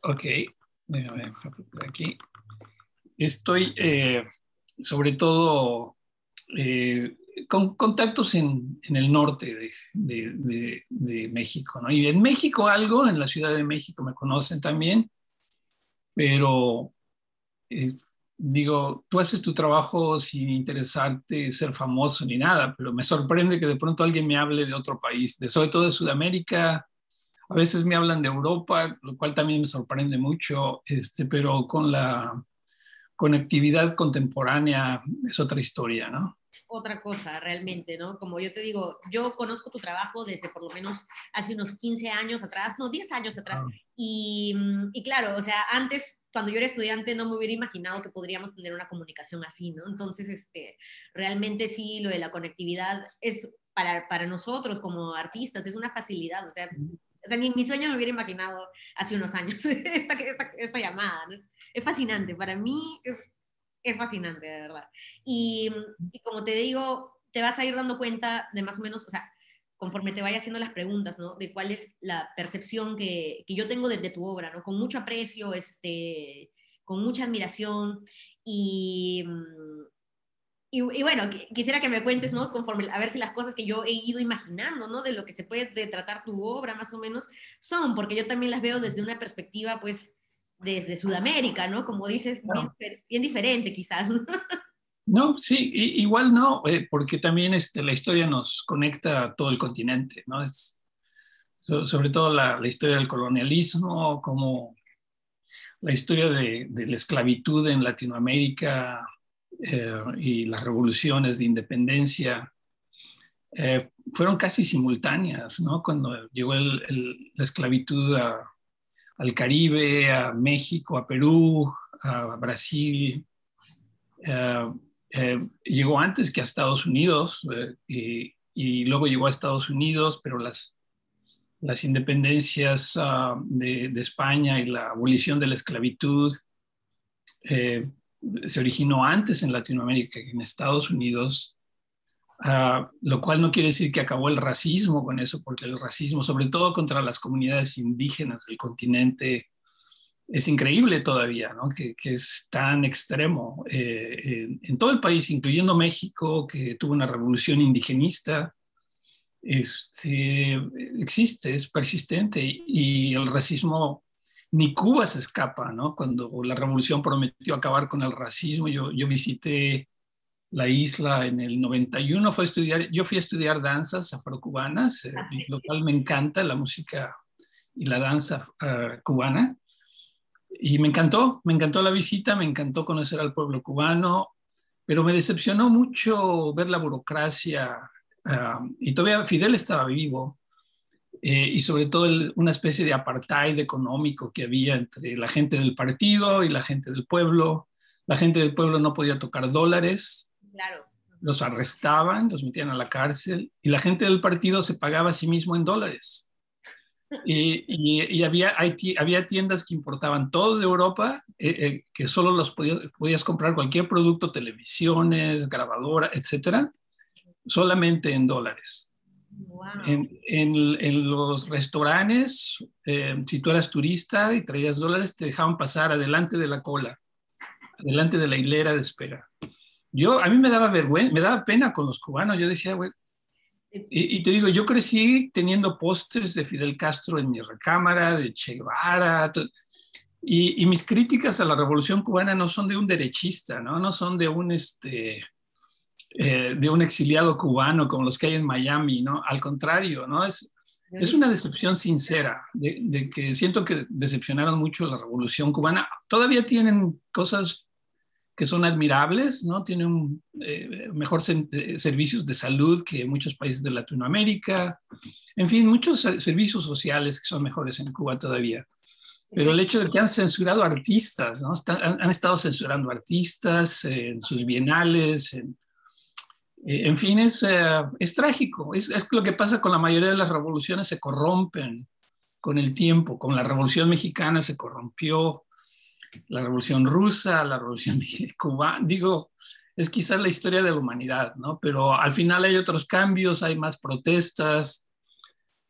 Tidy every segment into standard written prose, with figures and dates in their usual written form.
Ok, déjame por aquí. Estoy sobre todo con contactos en el norte de México, ¿no? Y en México algo, en la Ciudad de México me conocen también, pero eh, digo, tú haces tu trabajo sin interesarte ser famoso ni nada, pero me sorprende que de pronto alguien me hable de otro país, sobre todo de Sudamérica. A veces me hablan de Europa, lo cual también me sorprende mucho, pero con la conectividad contemporánea es otra historia, ¿no? Otra cosa realmente, ¿no? Como yo te digo, yo conozco tu trabajo desde por lo menos hace unos 15 años atrás, no, 10 años atrás. Ah, Y claro, o sea, antes, cuando yo era estudiante, no me hubiera imaginado que podríamos tener una comunicación así, ¿no? Entonces, realmente sí, lo de la conectividad es para nosotros como artistas, es una facilidad, o sea, ni en mis sueños me hubiera imaginado hace unos años esta llamada, ¿no? Es fascinante, para mí es fascinante, de verdad. Y, y como te digo, te vas a ir dando cuenta de más o menos, o sea, conforme te vaya haciendo las preguntas, ¿no? De cuál es la percepción que yo tengo de tu obra, ¿no? Con mucho aprecio, con mucha admiración y, y bueno, quisiera que me cuentes, ¿no? Conforme, a ver si las cosas que yo he ido imaginando, ¿no? De lo que se puede de tratar tu obra, más o menos, son, porque yo también las veo desde una perspectiva, pues, desde Sudamérica, ¿no? Como dices, bien, claro. bien diferente quizás, ¿no? No, sí, igual no, porque también la historia nos conecta a todo el continente, ¿no? Sobre todo la historia del colonialismo, como la historia de la esclavitud en Latinoamérica y las revoluciones de independencia fueron casi simultáneas, ¿no? Cuando llegó la esclavitud al Caribe, a México, a Perú, a Brasil, eh, llegó antes que a Estados Unidos y luego llegó a Estados Unidos, pero las independencias de España y la abolición de la esclavitud eh, se originó antes en Latinoamérica que en Estados Unidos, lo cual no quiere decir que acabó el racismo con eso, porque el racismo, sobre todo contra las comunidades indígenas del continente, es increíble todavía, ¿no? Que es tan extremo en todo el país, incluyendo México, que tuvo una revolución indigenista. Existe, es persistente y el racismo, ni Cuba se escapa, ¿no? Cuando la revolución prometió acabar con el racismo, yo visité la isla en el 91, yo fui a estudiar danzas afrocubanas, lo cual me encanta, la música y la danza cubana. Y me encantó la visita, me encantó conocer al pueblo cubano, pero me decepcionó mucho ver la burocracia. Y todavía Fidel estaba vivo, y sobre todo una especie de apartheid económico que había entre la gente del partido y la gente del pueblo. La gente del pueblo no podía tocar dólares, Claro. los arrestaban, los metían a la cárcel, y la gente del partido se pagaba a sí mismo en dólares. Y había tiendas que importaban todo de Europa, que solo podías comprar cualquier producto, televisiones, grabadora, etcétera, solamente en dólares. Wow. En los restaurantes, si tú eras turista y traías dólares, te dejaban pasar adelante de la cola, adelante de la hilera de espera. A mí me daba vergüenza, me daba pena con los cubanos. Yo decía, güey, y te digo, yo crecí teniendo pósters de Fidel Castro en mi recámara, de Che Guevara, y mis críticas a la Revolución Cubana no son de un derechista, ¿no? No son de un exiliado cubano como los que hay en Miami, ¿no? Al contrario, ¿no? Es una decepción sincera de que siento que decepcionaron mucho la Revolución Cubana. Todavía tienen cosas que son admirables, ¿no? Tienen mejor servicios de salud que muchos países de Latinoamérica. En fin, muchos servicios sociales que son mejores en Cuba todavía. Pero el hecho de que han censurado artistas, ¿no? Han estado censurando artistas en sus bienales, en fin, es trágico. Es lo que pasa con la mayoría de las revoluciones, se corrompen con el tiempo. Con la Revolución Mexicana se corrompió, la Revolución Rusa, la Revolución Cubana. Digo, es quizás la historia de la humanidad, ¿no? Pero al final hay otros cambios, hay más protestas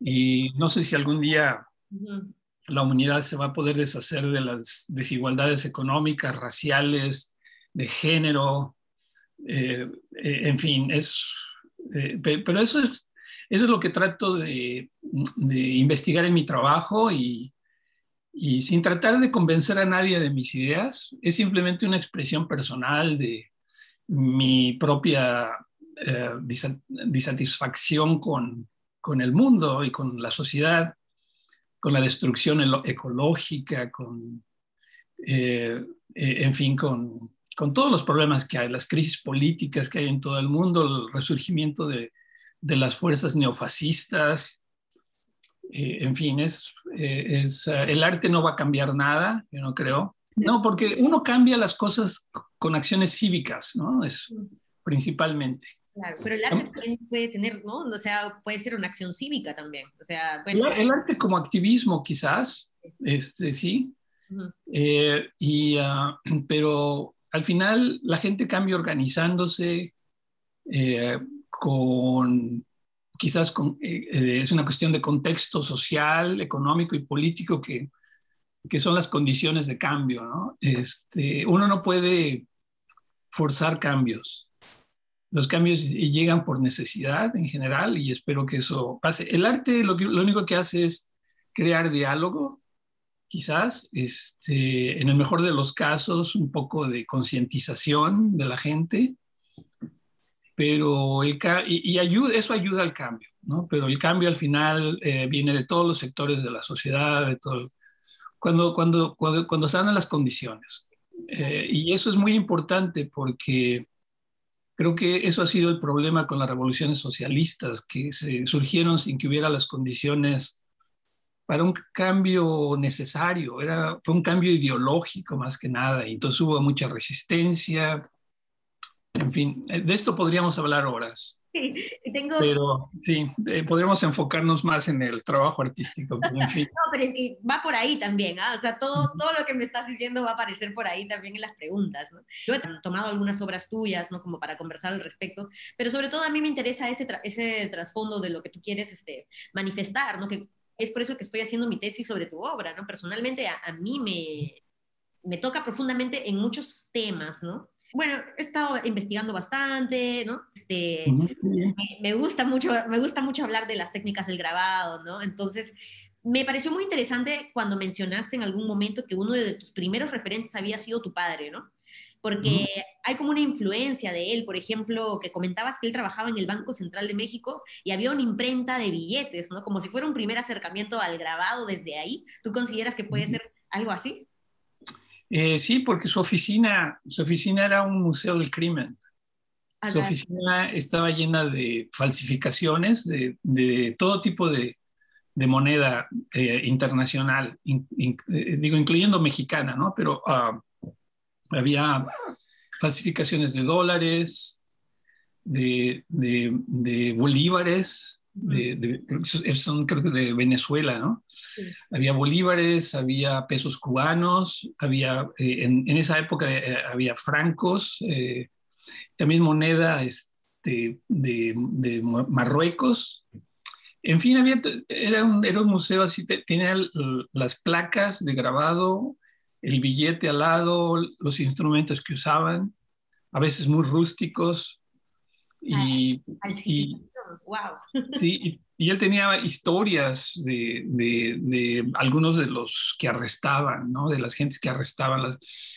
y no sé si algún día Uh -huh. la humanidad se va a poder deshacer de las desigualdades económicas, raciales, de género, en fin, pero eso es lo que trato de investigar en mi trabajo y sin tratar de convencer a nadie de mis ideas, es simplemente una expresión personal de mi propia disatisfacción con el mundo y con la sociedad, con la destrucción ecológica, en fin, con todos los problemas que hay, las crisis políticas que hay en todo el mundo, el resurgimiento de las fuerzas neofascistas, en fin, el arte no va a cambiar nada, yo no creo. No, porque uno cambia las cosas con acciones cívicas, ¿no? Es principalmente. Claro, pero el arte también puede tener, ¿no? O sea, puede ser una acción cívica también. O sea, bueno. El arte como activismo, quizás, sí. Uh-huh. Pero al final la gente cambia organizándose eh, quizás es una cuestión de contexto social, económico y político que son las condiciones de cambio, ¿no? Uno no puede forzar cambios. Los cambios llegan por necesidad en general y espero que eso pase. El arte lo único que hace es crear diálogo, quizás, en el mejor de los casos, un poco de concientización de la gente, pero eso ayuda al cambio, ¿no? Pero el cambio al final viene de todos los sectores de la sociedad, cuando se dan las condiciones. Y eso es muy importante porque creo que eso ha sido el problema con las revoluciones socialistas, que surgieron sin que hubiera las condiciones para un cambio necesario. Fue un cambio ideológico más que nada, y entonces hubo mucha resistencia. En fin, de esto podríamos hablar horas. Sí, pero sí, podríamos enfocarnos más en el trabajo artístico, pero en fin. No, pero es que va por ahí también, ¿ah? O sea, todo lo que me estás diciendo va a aparecer por ahí también en las preguntas, ¿no? Yo he tomado algunas obras tuyas, ¿no? Como para conversar al respecto, pero sobre todo a mí me interesa ese trasfondo de lo que tú quieres manifestar, ¿no? Que es por eso que estoy haciendo mi tesis sobre tu obra, ¿no? Personalmente a mí me toca profundamente en muchos temas, ¿no? Bueno, he estado investigando bastante, ¿no? Me gusta mucho hablar de las técnicas del grabado, ¿no? Entonces, me pareció muy interesante cuando mencionaste en algún momento que uno de tus primeros referentes había sido tu padre, ¿no? Porque hay como una influencia de él, por ejemplo, que comentabas que él trabajaba en el Banco Central de México y había una imprenta de billetes, ¿no? Como si fuera un primer acercamiento al grabado desde ahí. ¿Tú consideras que puede ser algo así? Sí, porque su oficina era un museo del crimen. Su oficina estaba llena de falsificaciones de todo tipo de moneda internacional, digo, incluyendo mexicana, ¿no? Pero había falsificaciones de dólares, de bolívares, son creo que de Venezuela, ¿no? Sí. Había bolívares, había pesos cubanos, en esa época había francos, también moneda de Marruecos. En fin, era un museo así, tenía las placas de grabado, el billete al lado, los instrumentos que usaban, a veces muy rústicos. Wow. Sí, y él tenía historias de algunos de los que arrestaban, ¿no? De las gentes que arrestaban.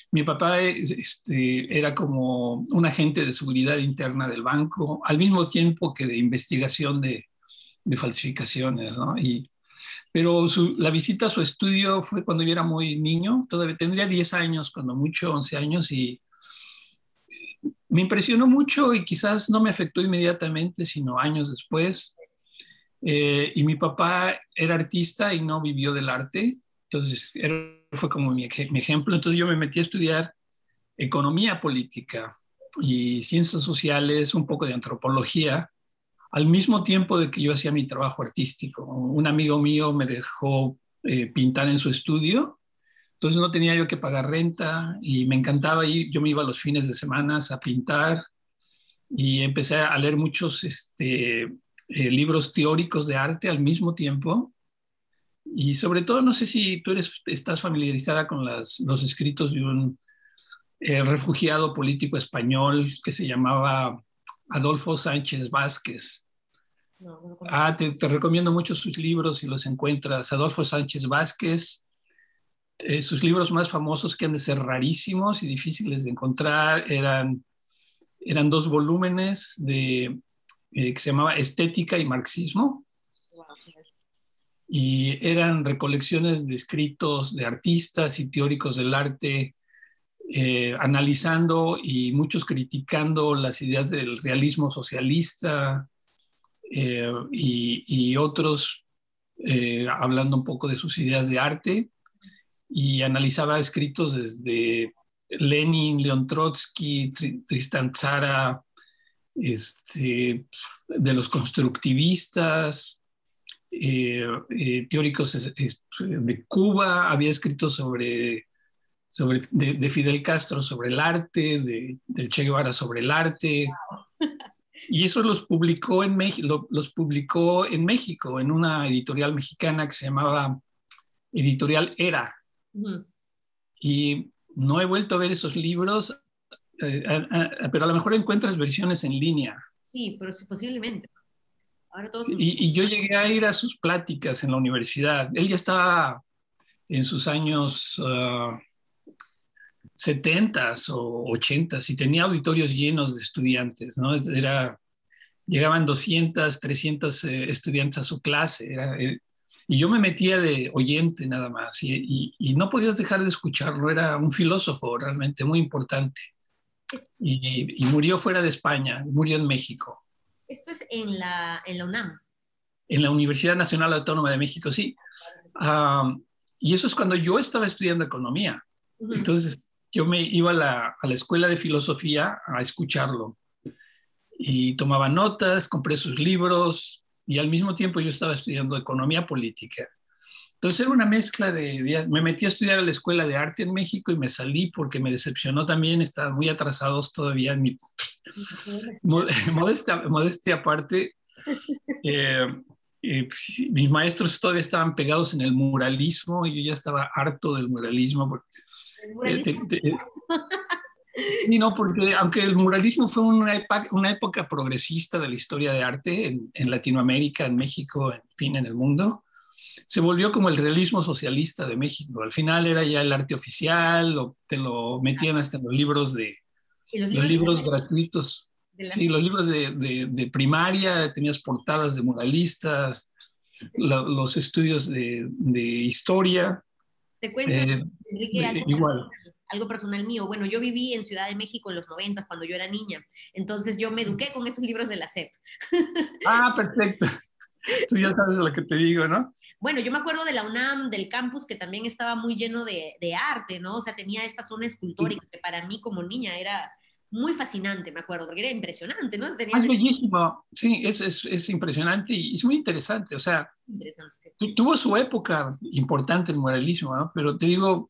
Mi papá era como un agente de seguridad interna del banco, al mismo tiempo que de investigación de falsificaciones, ¿no? Pero la visita a su estudio fue cuando yo era muy niño, todavía tendría 10 años, cuando mucho, 11 años, y me impresionó mucho y quizás no me afectó inmediatamente, sino años después. Y mi papá era artista y no vivió del arte, entonces fue como mi ejemplo. Entonces yo me metí a estudiar economía política y ciencias sociales, un poco de antropología, al mismo tiempo de que yo hacía mi trabajo artístico. Un amigo mío me dejó pintar en su estudio, entonces no tenía yo que pagar renta y me encantaba ir. Yo me iba los fines de semana a pintar y empecé a leer muchos libros teóricos de arte al mismo tiempo. Y sobre todo, no sé si tú estás familiarizada con los escritos de un refugiado político español que se llamaba Adolfo Sánchez Vázquez. No, no lo conozco. Te recomiendo mucho sus libros si los encuentras. Adolfo Sánchez Vázquez, sus libros más famosos, que han de ser rarísimos y difíciles de encontrar, eran 2 volúmenes que se llamaba Estética y Marxismo, Wow. y eran recolecciones de escritos de artistas y teóricos del arte, analizando y muchos criticando las ideas del realismo socialista, y otros hablando un poco de sus ideas de arte, y analizaba escritos desde Lenin, León Trotsky, Tristan Tzara, de los constructivistas, teóricos de Cuba. Había escrito de Fidel Castro sobre el arte, del Che Guevara sobre el arte, y eso los publicó en México, en una editorial mexicana que se llamaba Editorial Era. Ujú. Y no he vuelto a ver esos libros, pero a lo mejor encuentras versiones en línea. Sí, pero sí, posiblemente. Ahora todos. Y yo llegué a ir a sus pláticas en la universidad. Él ya estaba en sus años 70s o 80s y tenía auditorios llenos de estudiantes, ¿no? Llegaban 200, 300 estudiantes a su clase. Y yo me metía de oyente nada más, y no podías dejar de escucharlo. Era un filósofo realmente muy importante. Y murió fuera de España, murió en México. Esto es en la UNAM. En la Universidad Nacional Autónoma de México, sí. Y eso es cuando yo estaba estudiando economía. Ujú. Entonces yo me iba a la escuela de filosofía a escucharlo. Y tomaba notas, compré sus libros, y al mismo tiempo yo estaba estudiando economía política. Entonces era una mezcla me metí a estudiar a la Escuela de Arte en México y me salí porque me decepcionó también. Estaban muy atrasados todavía en mi modestia aparte. Eh, Mis maestros todavía estaban pegados en el muralismo y yo ya estaba harto del muralismo. El Eh, muralismo. te, te, Sí, no, porque aunque el muralismo fue una época progresista de la historia de arte en Latinoamérica, en México, en fin, en el mundo, se volvió como el realismo socialista de México. Al final era ya el arte oficial, te lo metían hasta en Y los los libros libros gratuitos. de la Sí, los libros de primaria, tenías portadas de muralistas, los estudios de historia, Te cuento, eh, Enrique, igual. algo personal mío. Bueno, yo viví en Ciudad de México en los 90 cuando yo era niña, entonces yo me eduqué con esos libros de la SEP. Ah, perfecto. Tú ya sabes lo que te digo, ¿no? Bueno, yo me acuerdo de la UNAM, del campus, que también estaba muy lleno de arte, ¿no? O sea, tenía esta zona escultórica que para mí como niña era muy fascinante, me acuerdo, porque era impresionante, ¿no? Tenía Es bellísimo, sí, es impresionante y es muy interesante. O sea, interesante, sí. tuvo su época importante el muralismo, ¿no? Pero te digo,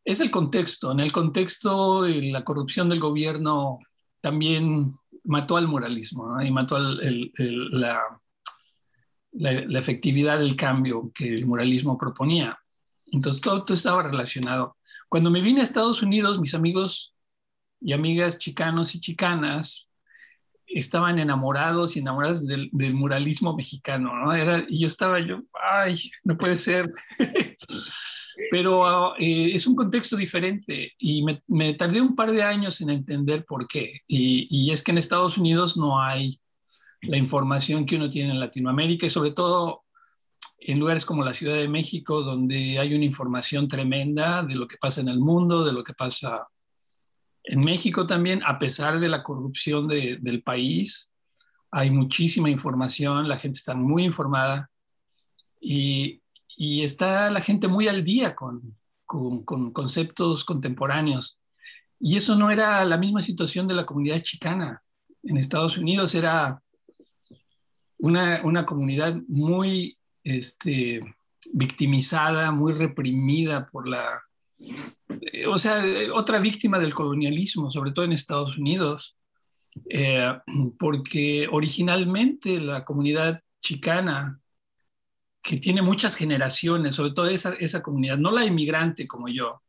es el contexto. En el contexto, la corrupción del gobierno también mató al muralismo, ¿no? Y mató la efectividad del cambio que el muralismo proponía. Entonces, todo estaba relacionado. Cuando me vine a Estados Unidos, mis amigos y amigas chicanos y chicanas estaban enamorados y enamoradas del muralismo mexicano, ¿no? Y ay, no puede ser. Pero es un contexto diferente y me tardé un par de años en entender por qué. Y es que en Estados Unidos no hay la información que uno tiene en Latinoamérica, y sobre todo en lugares como la Ciudad de México, donde hay una información tremenda de lo que pasa en el mundo, de lo que pasa en México también. A pesar de la corrupción del país, hay muchísima información, la gente está muy informada, y, y está la gente muy al día con conceptos contemporáneos. Y eso no era la misma situación de la comunidad chicana. En Estados Unidos era una comunidad muy victimizada, muy reprimida o sea, otra víctima del colonialismo, sobre todo en Estados Unidos, porque originalmente la comunidad chicana, que tiene muchas generaciones, sobre todo esa comunidad, no la inmigrante como yo,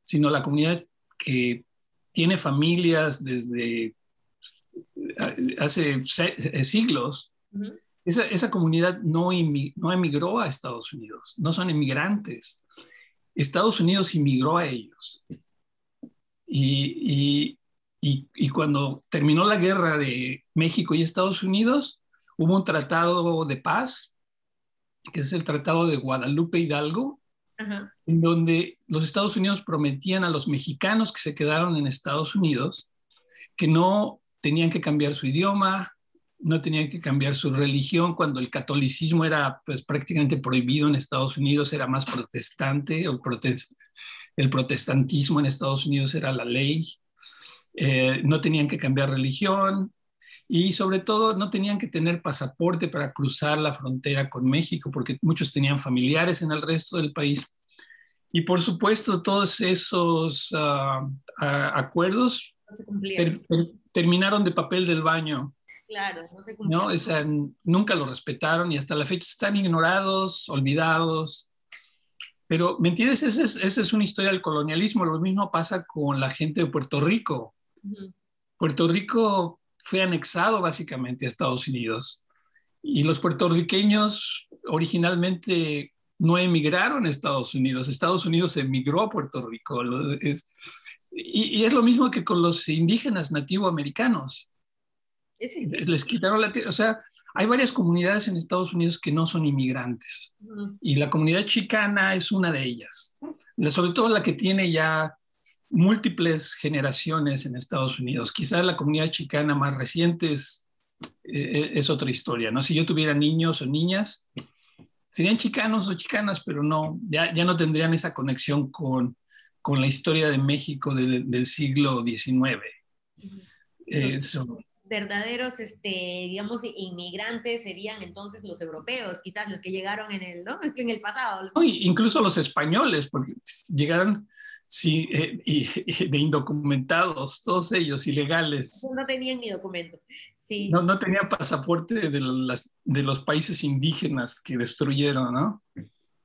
sino la comunidad que tiene familias desde hace siglos. Ujú. Esa comunidad no emigró a Estados Unidos, no son inmigrantes. Estados Unidos inmigró a ellos. Y cuando terminó la guerra de México y Estados Unidos, hubo un tratado de paz, que es el Tratado de Guadalupe Hidalgo, Ajá. en donde los Estados Unidos prometían a los mexicanos que se quedaron en Estados Unidos que no tenían que cambiar su idioma, no tenían que cambiar su religión, cuando el catolicismo era pues, prácticamente prohibido en Estados Unidos, era más protestante, el protestantismo en Estados Unidos era la ley, no tenían que cambiar religión y sobre todo no tenían que tener pasaporte para cruzar la frontera con México, porque muchos tenían familiares en el resto del país. Y por supuesto, todos esos acuerdos No se cumplieron. terminaron de papel del baño, Claro, no se ¿no? cumplieron. O sea, nunca lo respetaron y hasta la fecha están ignorados, olvidados. Pero, ¿me entiendes? Esa es una historia del colonialismo. Lo mismo pasa con la gente de Puerto Rico. Ujú. Puerto Rico fue anexado básicamente a Estados Unidos y los puertorriqueños originalmente no emigraron a Estados Unidos. Estados Unidos emigró a Puerto Rico. Y es lo mismo que con los indígenas nativoamericanos. Sí. Les quitaron la tierra. O sea, hay varias comunidades en Estados Unidos que no son inmigrantes. Ujú. Y la comunidad chicana es una de ellas. Sobre todo la que tiene ya múltiples generaciones en Estados Unidos. Quizás la comunidad chicana más reciente es otra historia, ¿no? Si yo tuviera niños o niñas, serían chicanos o chicanas, pero no, ya no tendrían esa conexión con la historia de México del siglo XIX. Ujú. Los Eso. verdaderos, digamos, inmigrantes serían entonces los europeos, quizás los que llegaron en el, ¿no? En el pasado. No, incluso los españoles, porque llegaron sí, de indocumentados, todos ellos ilegales. No tenían ni documento. Sí, No tenían pasaporte de los países indígenas que destruyeron, ¿no?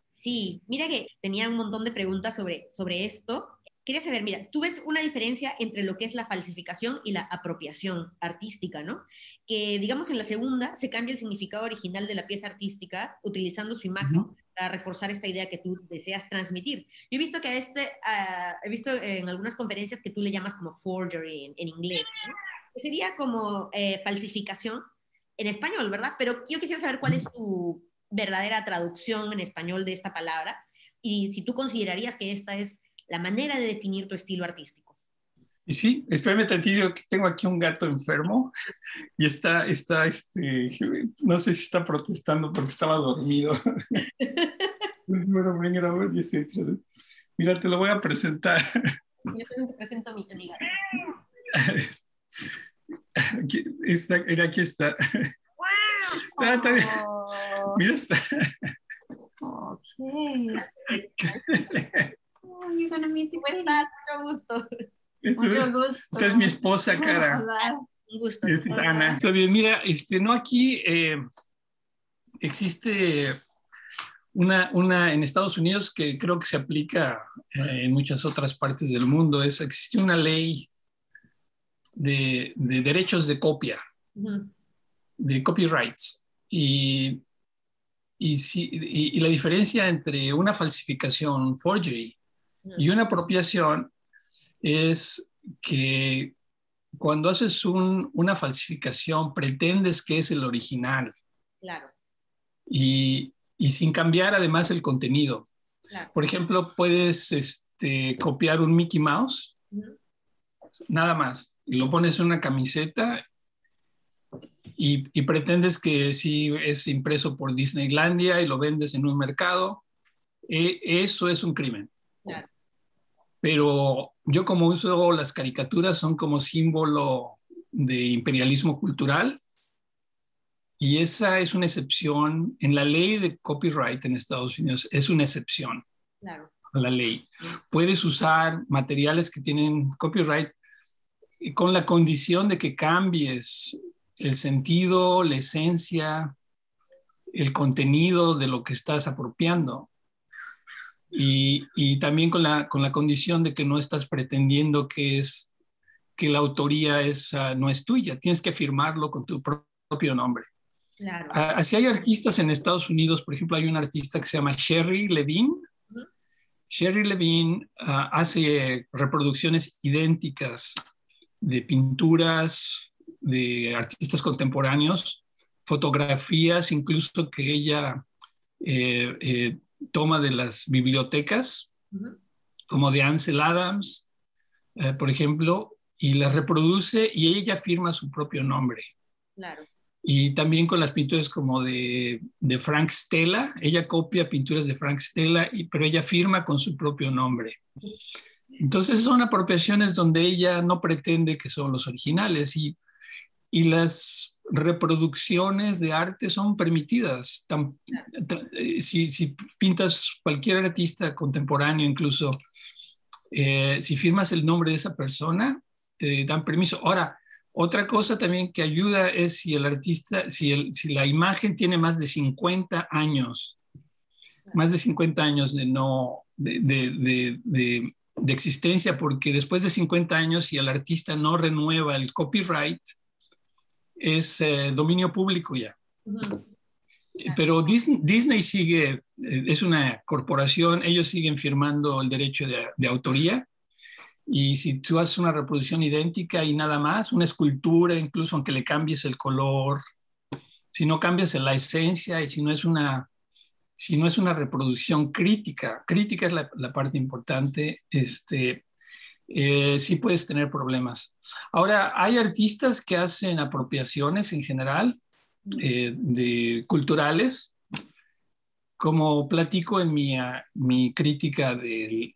sí. Mira que tenía un montón de preguntas sobre esto. Quería saber, mira, tú ves una diferencia entre lo que es la falsificación y la apropiación artística, ¿no? Que, digamos, en la segunda se cambia el significado original de la pieza artística utilizando su imagen Uh-huh. para reforzar esta idea que tú deseas transmitir. Yo he visto que he visto en algunas conferencias que tú le llamas como forgery en inglés, ¿no? Que sería como falsificación en español, ¿verdad? Pero yo quisiera saber cuál es tu verdadera traducción en español de esta palabra y si tú considerarías que esta es la manera de definir tu estilo artístico. Y sí, espérame tantito, que tengo aquí un gato enfermo y no sé si está protestando porque estaba dormido. Bueno, venga, mira, te lo voy a presentar. Yo también te presento a mi amiga. Mira, aquí está. Oh, Mira, está. Okay. Oh, you're gonna meet the ¿cómo estás? Mucho gusto. Mucho gusto. Esta es mi esposa, Cara. Hola. Un gusto. Esta es Ana. Está bien, mira, no aquí existe en Estados Unidos que creo que se aplica en muchas otras partes del mundo. Existe una ley de derechos de copia, Uh-huh. de copyrights. Y la diferencia entre una falsificación, forgery, y una apropiación es que cuando haces una falsificación pretendes que es el original Claro, y sin cambiar además el contenido. claro. Por ejemplo, puedes copiar un Mickey Mouse, Uh-huh. nada más, y lo pones en una camiseta y pretendes que sí es impreso por Disneylandia y lo vendes en un mercado. Eso es un crimen. Claro. Pero yo como uso las caricaturas son como símbolo de imperialismo cultural y esa es una excepción en la ley de copyright en Estados Unidos, es una excepción Claro. a la ley. Puedes usar materiales que tienen copyright con la condición de que cambies el sentido, la esencia, el contenido de lo que estás apropiando. Y también con la condición de que no estás pretendiendo que la autoría no es tuya, tienes que firmarlo con tu propio nombre. Claro. Así hay artistas en Estados Unidos, por ejemplo, hay un artista que se llama Sherry Levine. Sherry Levine hace reproducciones idénticas de pinturas de artistas contemporáneos, fotografías incluso que ella toma de las bibliotecas, como de Ansel Adams, por ejemplo, y las reproduce y ella firma su propio nombre. Claro. Y también con las pinturas como de Frank Stella, ella copia pinturas de Frank Stella, pero ella firma con su propio nombre. Entonces son apropiaciones donde ella no pretende que son los originales y las reproducciones de arte son permitidas. Si pintas cualquier artista contemporáneo, incluso si firmas el nombre de esa persona, dan permiso. Ahora, otra cosa también que ayuda es si el artista, si la imagen tiene más de 50 años, de existencia, porque después de 50 años, si el artista no renueva el copyright, es dominio público ya. Pero Disney sigue, es una corporación, ellos siguen firmando el derecho de autoría. Y si tú haces una reproducción idéntica y nada más, una escultura, incluso aunque le cambies el color, si no cambias la esencia y si no es una reproducción crítica es la parte importante, sí puedes tener problemas. Ahora, hay artistas que hacen apropiaciones en general culturales, como platico en mi crítica del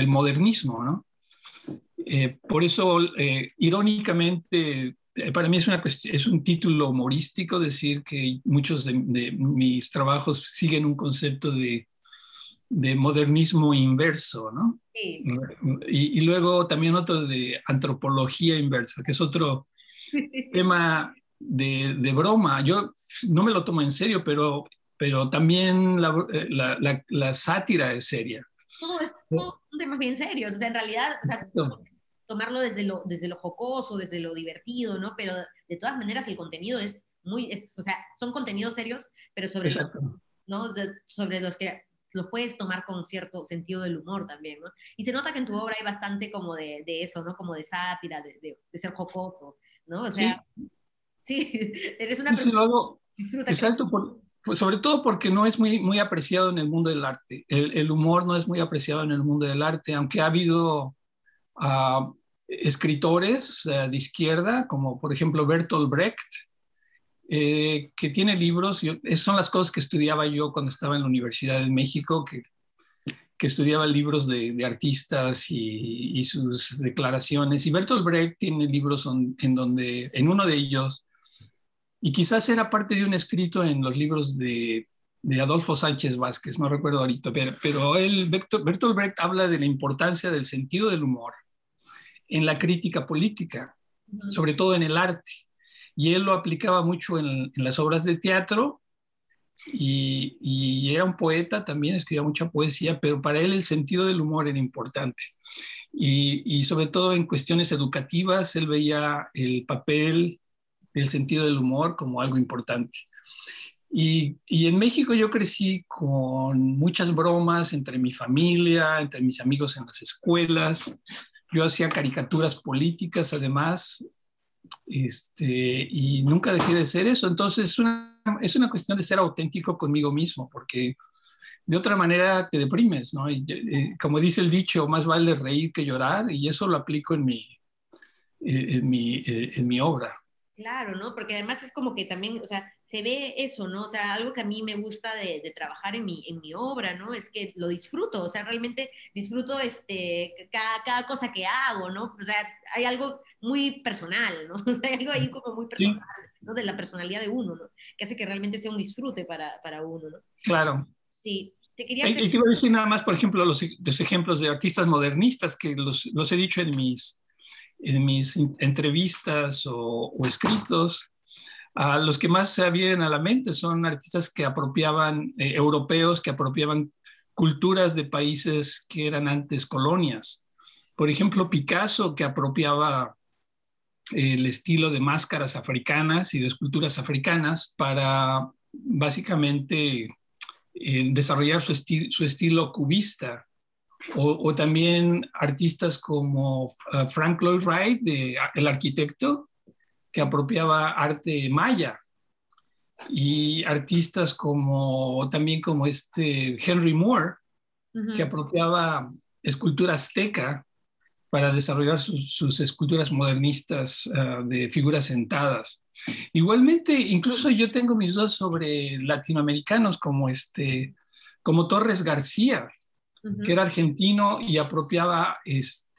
modernismo, ¿no? Por eso, irónicamente, para mí es un título humorístico decir que muchos de mis trabajos siguen un concepto de modernismo inverso, ¿no? Sí. Y luego también otro de antropología inversa, que es otro tema de broma. Yo no me lo tomo en serio, pero también la sátira es seria. Todo es un tema bien serio. O sea, en realidad, o sea, tomarlo desde lo jocoso, desde lo divertido, ¿no? Pero de todas maneras el contenido o sea, son contenidos serios, pero sobre los que los puedes tomar con cierto sentido del humor también, ¿no? Y se nota que en tu obra hay bastante como de eso, ¿no? Como de sátira, de ser jocoso, ¿no? O sea, sí, eres una persona que disfruta. Exacto, pues sobre todo porque no es muy apreciado en el mundo del arte. El humor no es muy apreciado en el mundo del arte, aunque ha habido escritores de izquierda, como por ejemplo Bertolt Brecht, que tiene libros. Esas son las cosas que estudiaba yo cuando estaba en la Universidad de México, que estudiaba libros de artistas y sus declaraciones. Y Bertolt Brecht tiene libros en uno de ellos, y quizás era parte de un escrito en los libros de Adolfo Sánchez Vázquez, no recuerdo ahorita, pero Bertolt Brecht habla de la importancia del sentido del humor en la crítica política, sobre todo en el arte. Y él lo aplicaba mucho en las obras de teatro, y era un poeta también, escribía mucha poesía, pero para él el sentido del humor era importante. Y sobre todo en cuestiones educativas, él veía el papel del sentido del humor como algo importante. Y en México yo crecí con muchas bromas entre mi familia, entre mis amigos en las escuelas. Yo hacía caricaturas políticas además, y nunca dejé de ser eso. Entonces es una cuestión de ser auténtico conmigo mismo, porque de otra manera te deprimes, ¿no? Como dice el dicho, más vale reír que llorar, y eso lo aplico en mi obra. Claro, ¿no? Porque además es como que también, o sea, se ve eso, ¿no? O sea, algo que a mí me gusta de trabajar en mi obra, ¿no? Es que lo disfruto, o sea, realmente disfruto cada cosa que hago, ¿no? O sea, hay algo muy personal, ¿no? O sea, hay algo ahí como muy personal, ¿no? De la personalidad de uno, ¿no? Que hace que realmente sea un disfrute para uno, ¿no? Claro. Sí. Te quería Te iba a decir nada más, por ejemplo, los ejemplos de artistas modernistas, que los he dicho en mis entrevistas o escritos. Los que más se vienen a la mente son artistas que apropiaban, europeos que apropiaban culturas de países que eran antes colonias. Por ejemplo, Picasso, que apropiaba el estilo de máscaras africanas y de esculturas africanas para básicamente desarrollar su estilo cubista. O también artistas como Frank Lloyd Wright, el arquitecto, que apropiaba arte maya, y artistas también como Henry Moore, que apropiaba escultura azteca para desarrollar sus esculturas modernistas de figuras sentadas. Igualmente, incluso yo tengo mis dudas sobre latinoamericanos como Torres García, que era argentino y apropiaba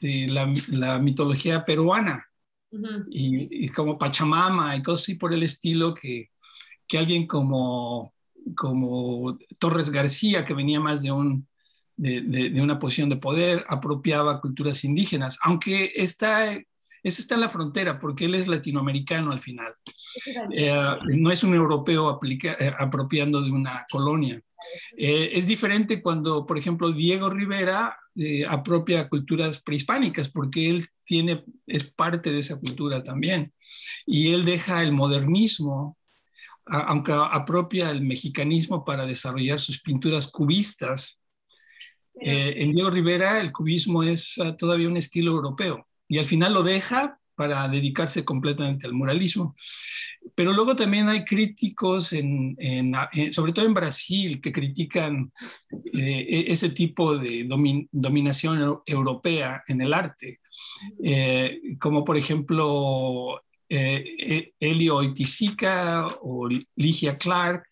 la mitología peruana, y como Pachamama y cosas así por el estilo, que alguien como Torres García, que venía más de una posición de poder, apropiaba culturas indígenas, aunque está en la frontera, porque él es latinoamericano al final. No es un europeo apropiando de una colonia. Es diferente cuando, por ejemplo, Diego Rivera apropia culturas prehispánicas, porque él es parte de esa cultura también. Y él deja el modernismo, aunque apropia el mexicanismo para desarrollar sus pinturas cubistas. En Diego Rivera el cubismo es todavía un estilo europeo, y al final lo deja para dedicarse completamente al muralismo. Pero luego también hay críticos, sobre todo en Brasil, que critican ese tipo de dominación europea en el arte, como por ejemplo Elio Oiticica o Ligia Clark,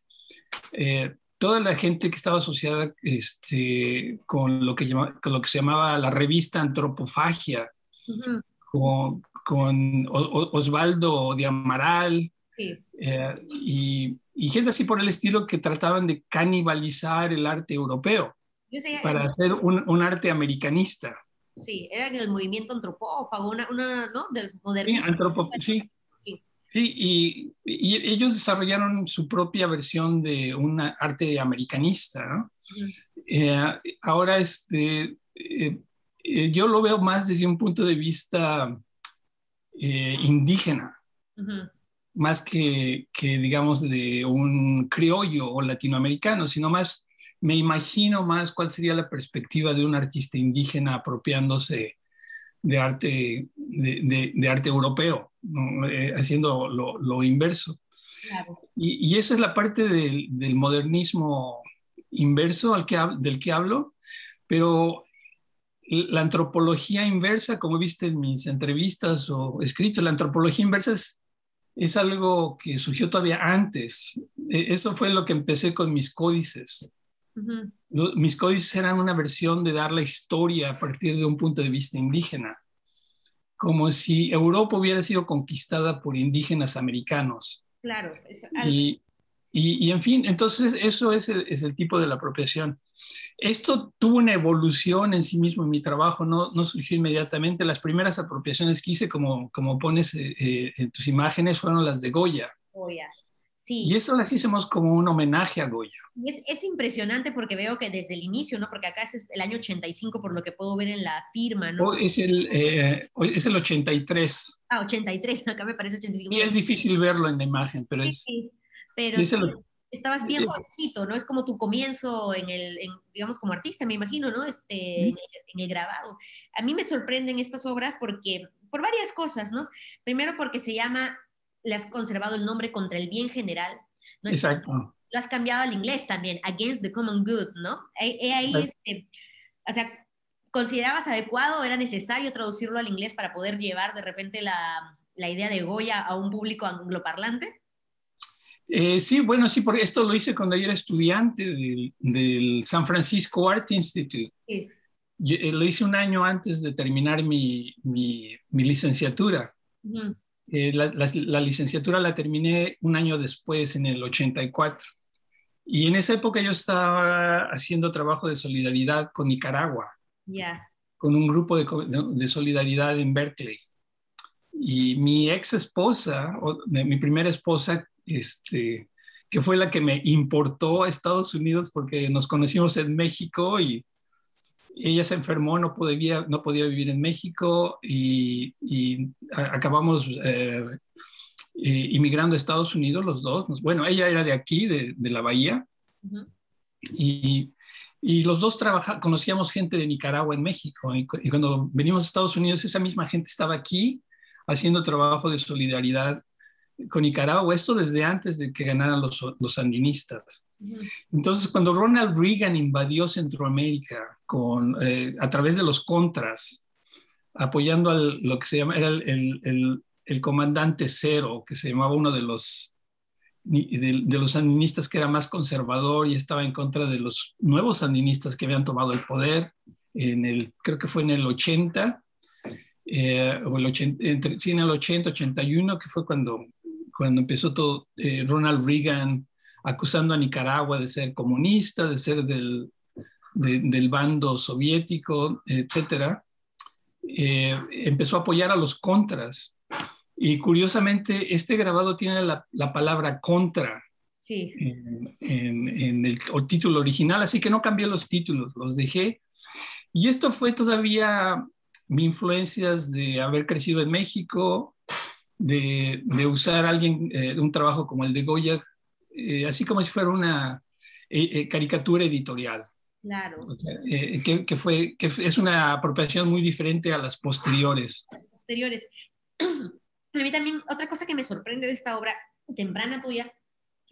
toda la gente que estaba asociada con lo que se llamaba la revista Antropofagia, con Osvaldo de Amaral, sí. y gente así por el estilo, que trataban de canibalizar el arte europeo para hacer un arte americanista. Sí, era el movimiento antropófago, ¿no? Del modernismo. Sí, sí, y ellos desarrollaron su propia versión de un arte americanista, ¿no? Ahora, yo lo veo más desde un punto de vista indígena, más que digamos de un criollo o latinoamericano, sino más, me imagino más cuál sería la perspectiva de un artista indígena apropiándose de arte europeo, ¿no? Haciendo lo inverso. Claro. Y esa es la parte del modernismo inverso del que hablo, pero la antropología inversa, como viste en mis entrevistas o escritos, la antropología inversa es algo que surgió todavía antes. Eso fue lo que empecé con mis códices. Mis códices eran una versión de dar la historia a partir de un punto de vista indígena, como si Europa hubiera sido conquistada por indígenas americanos. Claro. Y en fin, entonces eso es el tipo de la apropiación. Esto tuvo una evolución en sí mismo en mi trabajo, no surgió inmediatamente. Las primeras apropiaciones que hice, como pones en tus imágenes, fueron las de Goya. Goya, sí. Y eso las hicimos como un homenaje a Goya. Es impresionante porque veo que desde el inicio, ¿no? Porque acá es el año 85, por lo que puedo ver en la firma, ¿no? Es el 83. 83, acá me parece 85. Y es difícil verlo en la imagen, pero sí, pero sí, estabas bien jovencito, ¿no? Es como tu comienzo digamos, como artista, me imagino, ¿no? En el grabado. A mí me sorprenden estas obras por varias cosas, ¿no? Primero porque le has conservado el nombre Contra el Bien General, ¿no? Exacto. Lo has cambiado al inglés también, Against the Common Good, ¿no? Ahí o sea, ¿considerabas adecuado, era necesario traducirlo al inglés para poder llevar de repente la idea de Goya a un público angloparlante? Sí, bueno, sí, porque esto lo hice cuando yo era estudiante del San Francisco Art Institute. Sí. Lo hice un año antes de terminar mi licenciatura. La licenciatura la terminé un año después, en el 84. Y en esa época yo estaba haciendo trabajo de solidaridad con Nicaragua, con un grupo de solidaridad en Berkeley. Y mi ex esposa, mi primera esposa, que fue la que me importó a Estados Unidos porque nos conocimos en México y ella se enfermó, no podía vivir en México y acabamos inmigrando a Estados Unidos los dos. Bueno, ella era de aquí, de la Bahía, Ujú. y los dos conocíamos gente de Nicaragua en México y cuando venimos a Estados Unidos esa misma gente estaba aquí haciendo trabajo de solidaridad con Nicaragua, esto desde antes de que ganaran los sandinistas. Ujú. Entonces, cuando Ronald Reagan invadió Centroamérica a través de los Contras, apoyando lo que se llama, era el comandante Cero, que se llamaba uno de los sandinistas que era más conservador y estaba en contra de los nuevos sandinistas que habían tomado el poder, creo que fue en el 80, o en el 80, 81, que fue cuando empezó todo, Ronald Reagan acusando a Nicaragua de ser comunista, de ser del bando soviético, etcétera. Empezó a apoyar a los contras. Y curiosamente, este grabado tiene la palabra contra Sí. en el título original, así que no cambié los títulos, los dejé. Y esto fue todavía mis influencias de haber crecido en México, de usar un trabajo como el de Goya, así como si fuera una caricatura editorial. Claro. Que es una apropiación muy diferente a las posteriores. Posteriores. Pero a mí también otra cosa que me sorprende de esta obra temprana tuya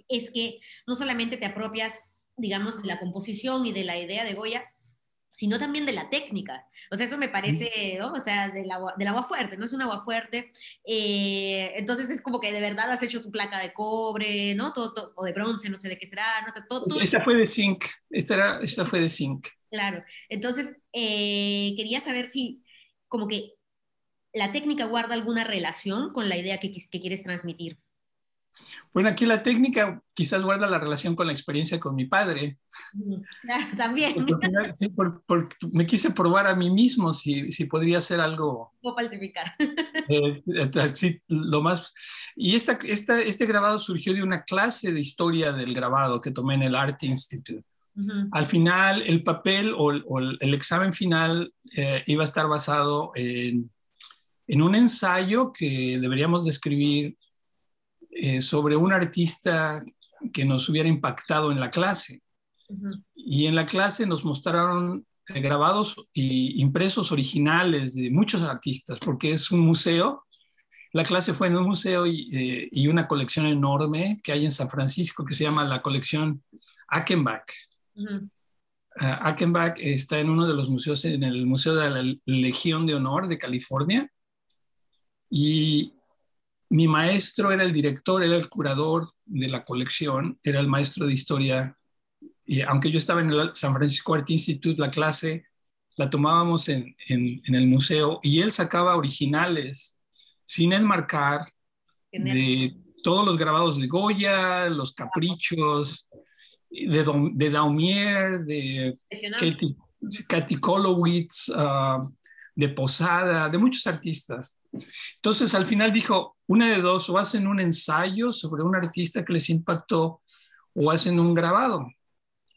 es que no solamente te apropias, digamos, de la composición y de la idea de Goya, sino también de la técnica. O sea, eso me parece, ¿no? O sea, del agua fuerte, ¿no? Es un agua fuerte. Entonces es como que de verdad has hecho tu placa de cobre, ¿no? Todo, o de bronce, no sé de qué será, no sé, todo. Esta fue de zinc, esta fue de zinc. Claro. Entonces, quería saber si como que la técnica guarda alguna relación con la idea que quieres transmitir. Bueno, aquí la técnica quizás guarda la relación con la experiencia con mi padre. Claro, también. Sí, me quise probar a mí mismo si podría hacer algo. No falsificar. Sí, lo más. Y este grabado surgió de una clase de historia del grabado que tomé en el Art Institute. Uh-huh. Al final, el papel o el examen final iba a estar basado en un ensayo que deberíamos describir sobre un artista que nos hubiera impactado en la clase. Uh-huh. Y en la clase nos mostraron grabados e impresos originales de muchos artistas, porque es un museo. La clase fue en un museo y una colección enorme que hay en San Francisco que se llama la colección Achenbach. Uh-huh. Achenbach está en uno de los museos, en el Museo de la Legión de Honor de California. Y mi maestro era el director, era el curador de la colección, era el maestro de historia. Y aunque yo estaba en el San Francisco Art Institute, la clase la tomábamos en el museo y él sacaba originales sin enmarcar de todos los grabados de Goya, los caprichos, de Daumier, de Katy Kolowitz, de Posada, de muchos artistas. Entonces al final dijo, una de dos, o hacen un ensayo sobre un artista que les impactó o hacen un grabado.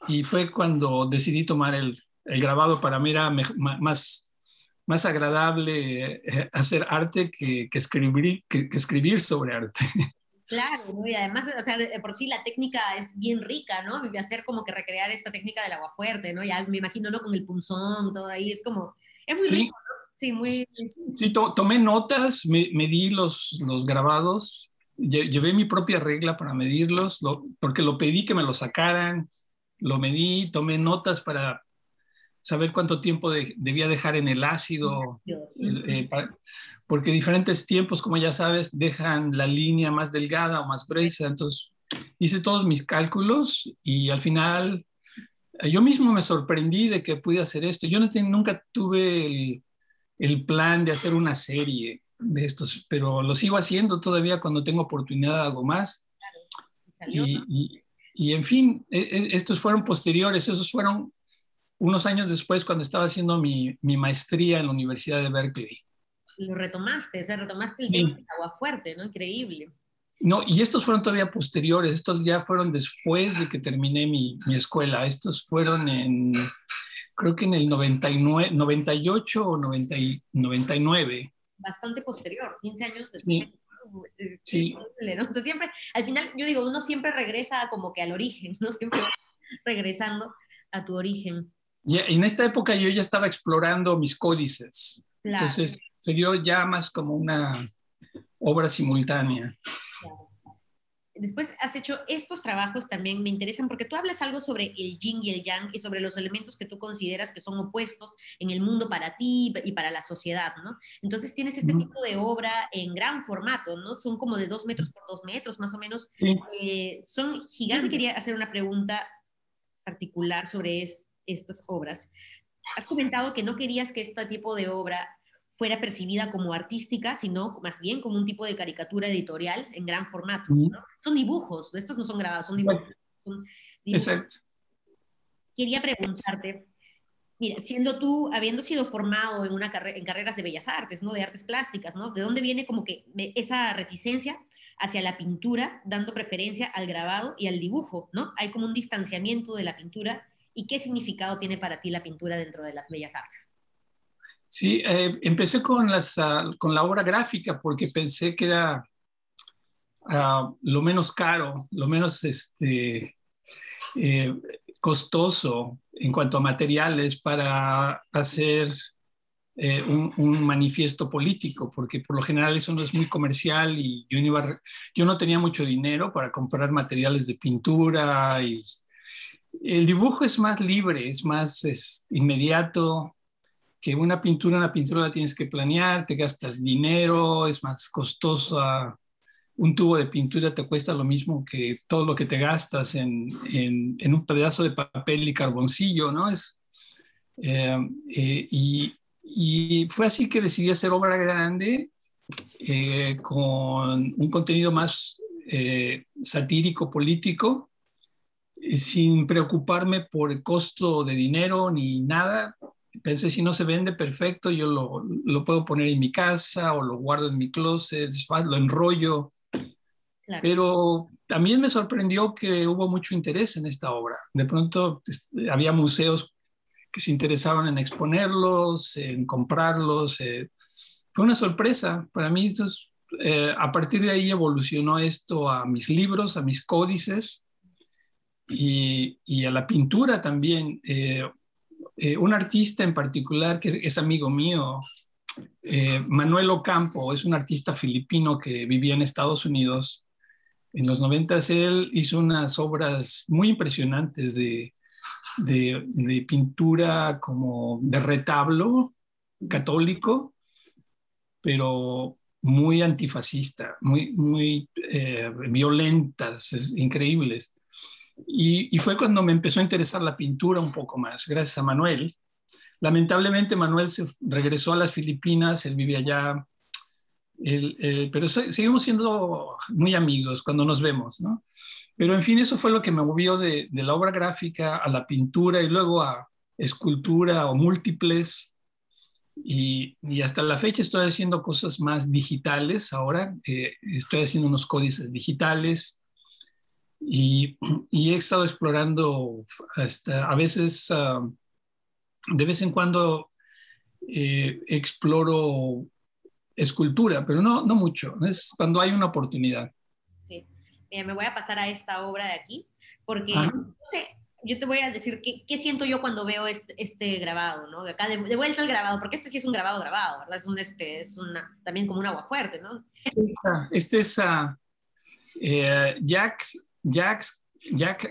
Y fue cuando decidí tomar el grabado. Para mí era más agradable hacer arte que escribir sobre arte. Claro, ¿no? Y además, o sea, de por sí la técnica es bien rica, ¿no? Hacer como que recrear esta técnica del agua fuerte, ¿no? Ya me imagino, ¿no? Con el punzón, todo ahí, es como, es muy rico, ¿no? Sí, muy... Sí, tomé notas, medí los grabados, llevé mi propia regla para medirlos, porque lo pedí que me lo sacaran, lo medí, tomé notas para saber cuánto tiempo debía dejar en el ácido, porque diferentes tiempos, como ya sabes, dejan la línea más delgada o más gruesa. Entonces hice todos mis cálculos y al final yo mismo me sorprendí de que pude hacer esto. Yo nunca tuve el plan de hacer una serie de estos, pero lo sigo haciendo todavía cuando tengo oportunidad, hago más. Y en fin, estos fueron posteriores, esos fueron unos años después cuando estaba haciendo mi maestría en la Universidad de Berkeley. Lo retomaste, o sea, retomaste el tema del agua fuerte, ¿no? Increíble. No, y estos fueron todavía posteriores, estos ya fueron después de que terminé mi escuela. Estos fueron creo que en el 99, 98 o 99. Bastante posterior, 15 años después. Sí, sí. ¿No? O sea, siempre, al final, yo digo, uno siempre regresa como que al origen, ¿no? Siempre va regresando a tu origen. Y en esta época yo ya estaba explorando mis códices. Claro. Entonces se dio ya más como una obra simultánea. Claro. Después has hecho estos trabajos también me interesan porque tú hablas algo sobre el yin y el yang y sobre los elementos que tú consideras que son opuestos en el mundo para ti y para la sociedad, ¿no? Entonces tienes este tipo de obra en gran formato, ¿no? Son como de 2 metros por 2 metros, más o menos. Sí. Son gigantes. Quería hacer una pregunta particular sobre estas obras. Has comentado que no querías que este tipo de obra fuera percibida como artística, sino más bien como un tipo de caricatura editorial en gran formato, ¿no? Son dibujos, estos no son grabados, son dibujos. Son dibujos. Exacto. Quería preguntarte, mira, siendo tú, habiendo sido formado en carreras de bellas artes, ¿no? De artes plásticas, ¿no? ¿De dónde viene como que esa reticencia hacia la pintura, dando preferencia al grabado y al dibujo, ¿no? Hay como un distanciamiento de la pintura. ¿Y qué significado tiene para ti la pintura dentro de las bellas artes? Sí, empecé con la obra gráfica porque pensé que era lo menos caro, lo menos costoso en cuanto a materiales para hacer un manifiesto político, porque por lo general eso no es muy comercial y yo no tenía mucho dinero para comprar materiales de pintura y el dibujo es más libre, es más inmediato que una pintura la tienes que planear, te gastas dinero, es más costosa. Un tubo de pintura te cuesta lo mismo que todo lo que te gastas en un pedazo de papel y carboncillo, ¿no? Y fue así que decidí hacer obra grande con un contenido más satírico, político, sin preocuparme por el costo de dinero ni nada. Pensé, si no se vende, perfecto, yo lo puedo poner en mi casa o lo guardo en mi closet, lo enrollo. Claro. Pero también me sorprendió que hubo mucho interés en esta obra. De pronto había museos que se interesaban en exponerlos, en comprarlos. Fue una sorpresa para mí. Entonces, a partir de ahí evolucionó esto a mis libros, a mis códices y a la pintura también. Un artista en particular que es amigo mío, Manuel Ocampo, es un artista filipino que vivía en Estados Unidos. En los 90 él hizo unas obras muy impresionantes de pintura como de retablo católico, pero muy antifascista, muy violentas, increíbles. Y fue cuando me empezó a interesar la pintura un poco más, gracias a Manuel. Lamentablemente Manuel se regresó a las Filipinas, él vive allá, pero seguimos siendo muy amigos cuando nos vemos, ¿no? Pero en fin, eso fue lo que me movió de la obra gráfica a la pintura y luego a escultura o múltiples. Y hasta la fecha estoy haciendo cosas más digitales ahora. Estoy haciendo unos códices digitales y he estado explorando hasta a veces, de vez en cuando exploro escultura, pero no mucho. Es cuando hay una oportunidad. Sí. Me voy a pasar a esta obra de aquí, porque no sé, yo te voy a decir qué siento yo cuando veo este grabado, ¿no? De acá, de vuelta al grabado, porque este sí es un grabado, ¿verdad? Es también como un aguafuerte, ¿no? Este es Jack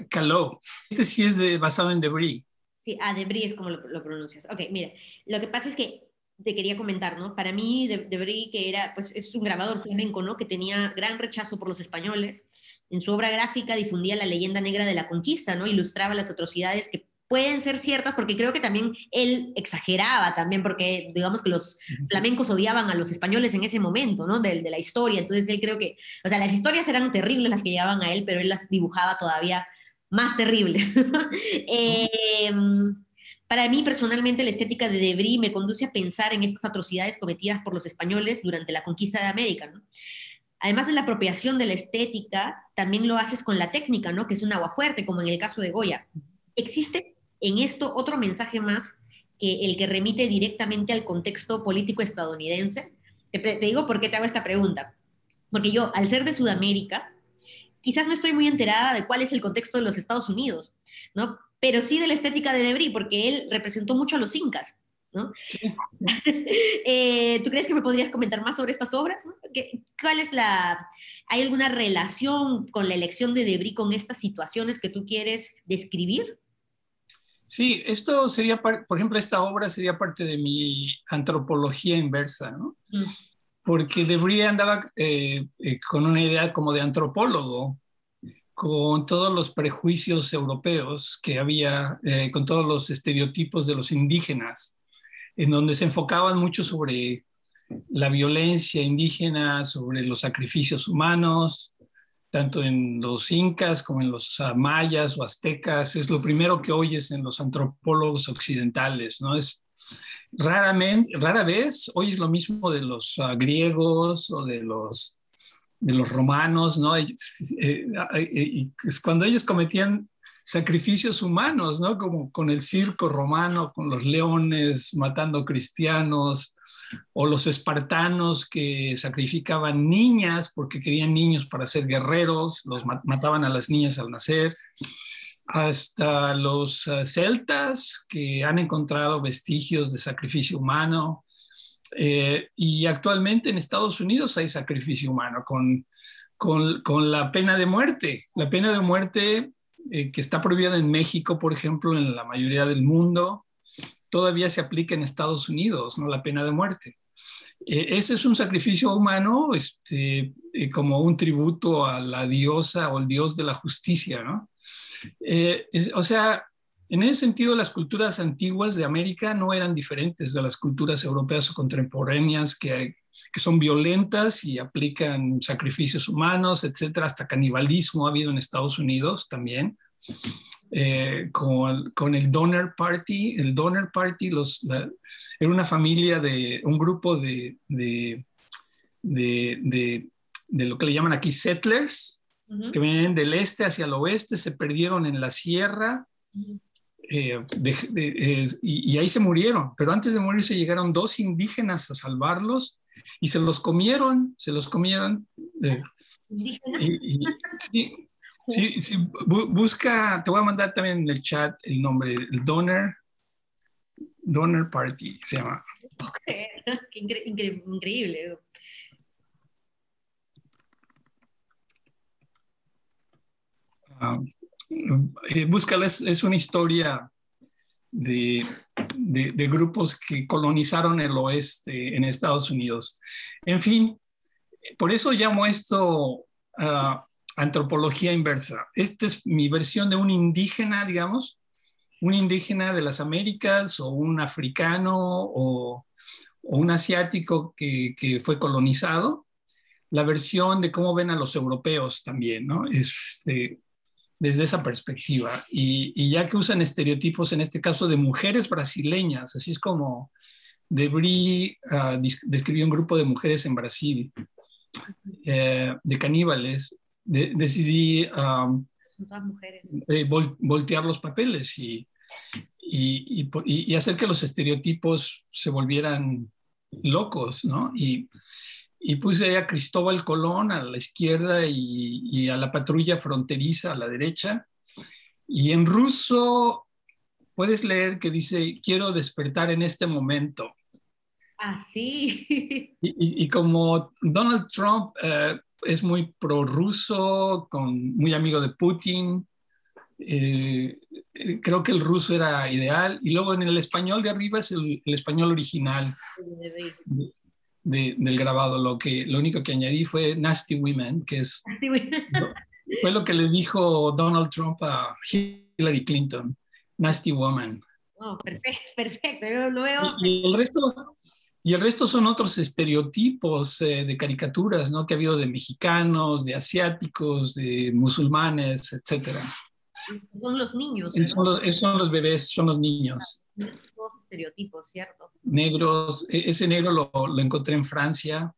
Calot. Este sí es basado en Debris. Sí, Debris es como lo pronuncias. Ok, mira, lo que pasa es que te quería comentar, ¿no? Para mí, Debris, que era, pues, es un grabador flamenco, ¿no? Que tenía gran rechazo por los españoles. En su obra gráfica difundía la leyenda negra de la conquista, ¿no? Ilustraba las atrocidades que pueden ser ciertas, porque creo que también él exageraba también, porque digamos que los flamencos odiaban a los españoles en ese momento, ¿no? De la historia. Entonces él creo que, o sea, las historias eran terribles las que llevaban a él, pero él las dibujaba todavía más terribles. Para mí, personalmente, la estética de Debris me conduce a pensar en estas atrocidades cometidas por los españoles durante la conquista de América, ¿no? además de la apropiación de la estética, también lo haces con la técnica, ¿no? Que es un aguafuerte, como en el caso de Goya. ¿Existe en esto otro mensaje más que el que remite directamente al contexto político estadounidense? Te digo por qué te hago esta pregunta. Porque yo, al ser de Sudamérica, quizás no estoy muy enterada de cuál es el contexto de los Estados Unidos, ¿no? Pero sí de la estética de Debris, porque él representó mucho a los incas, ¿no? Sí. ¿Tú crees que me podrías comentar más sobre estas obras? ¿No? ¿Cuál es la... ¿Hay alguna relación con la elección de Debris con estas situaciones que tú quieres describir? Sí, esto sería, por ejemplo, esta obra sería parte de mi antropología inversa, ¿no? Porque Debris andaba con una idea como de antropólogo, con todos los prejuicios europeos que había, con todos los estereotipos de los indígenas, en donde se enfocaban mucho sobre la violencia indígena, sobre los sacrificios humanos, tanto en los incas como en los mayas o aztecas. Es lo primero que oyes en los antropólogos occidentales, ¿no? Es rara vez oyes lo mismo de los griegos o de los romanos, ¿no? Cuando ellos cometían sacrificios humanos, ¿no? Como con el circo romano, con los leones matando cristianos, o los espartanos que sacrificaban niñas porque querían niños para ser guerreros, los mataban a las niñas al nacer, hasta los celtas que han encontrado vestigios de sacrificio humano. Y actualmente en Estados Unidos hay sacrificio humano con la pena de muerte. La pena de muerte que está prohibida en México, por ejemplo, en la mayoría del mundo, todavía se aplica en Estados Unidos, ¿no? La pena de muerte. Ese es un sacrificio humano como un tributo a la diosa o el dios de la justicia, ¿no? O sea, en ese sentido, las culturas antiguas de América no eran diferentes de las culturas europeas o contemporáneas que son violentas y aplican sacrificios humanos, etcétera, hasta canibalismo ha habido en Estados Unidos también. Con el Donner Party. El Donner Party era una familia un grupo de lo que le llaman aquí settlers, que vienen del este hacia el oeste, se perdieron en la sierra, y ahí se murieron. Pero antes de morirse llegaron 2 indígenas a salvarlos y se los comieron. Sí. Sí, busca, te voy a mandar también en el chat el nombre, el Donner Party se llama. Okay. Qué increíble. Búscala, es una historia de grupos que colonizaron el oeste en Estados Unidos. En fin, por eso llamo esto antropología inversa. Esta es mi versión de un indígena, digamos, un indígena de las Américas o un africano o un asiático que fue colonizado, la versión de cómo ven a los europeos también, ¿no? Desde esa perspectiva. Y ya que usan estereotipos, en este caso de mujeres brasileñas, así es como Debris describió un grupo de mujeres en Brasil, de caníbales. Decidí son todas mujeres. Voltear los papeles y hacer que los estereotipos se volvieran locos, ¿no? Y puse a Cristóbal Colón a la izquierda y a la patrulla fronteriza a la derecha. Y en ruso puedes leer que dice, quiero despertar en este momento. Ah, sí. Y como Donald Trump es muy prorruso, muy amigo de Putin, creo que el ruso era ideal. Y luego en el español de arriba es el español original del grabado. Lo único que añadí fue Nasty Women, que fue lo que le dijo Donald Trump a Hillary Clinton, Nasty Woman. Oh, perfecto. Yo lo veo. Y el resto son otros estereotipos de caricaturas, ¿no? Que ha habido de mexicanos, de asiáticos, de musulmanes, etcétera. Son los niños, son los bebés, son los niños. Todos estereotipos, ¿cierto? Negros. Ese negro lo encontré en Francia.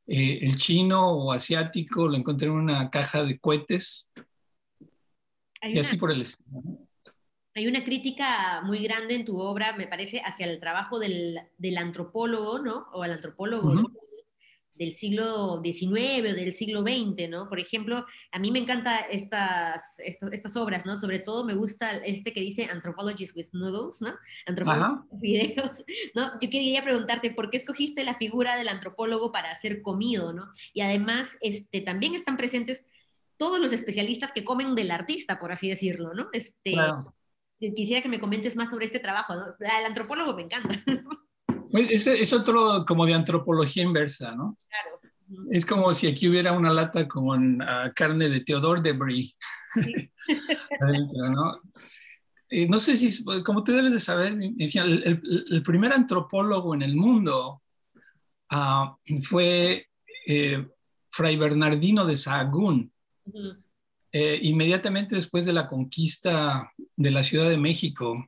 el chino o asiático lo encontré en una caja de cohetes Hay y una, así por el estilo, ¿no? hay una crítica muy grande en tu obra, me parece, hacia el trabajo del antropólogo, ¿no? O el antropólogo Ujú. del siglo XIX o del siglo XX, ¿no? Por ejemplo, a mí me encantan estas obras, ¿no? Sobre todo me gusta este que dice Anthropologies with Noodles, ¿no? Antropólogos Ajá. con videos, ¿no? Yo quería preguntarte, ¿por qué escogiste la figura del antropólogo para ser comido, ¿no? Y además, también están presentes todos los especialistas que comen del artista, por así decirlo, ¿no? Claro. Quisiera que me comentes más sobre este trabajo, ¿no? El antropólogo me encanta. Pues es otro como de antropología inversa, ¿no? Claro. Ujú. Es como si aquí hubiera una lata con carne de Theodore de Brie Sí. adentro, ¿no? No sé si, como tú debes de saber, el primer antropólogo en el mundo fue eh, Fray Bernardino de Sahagún, Ujú. inmediatamente después de la conquista de la Ciudad de México.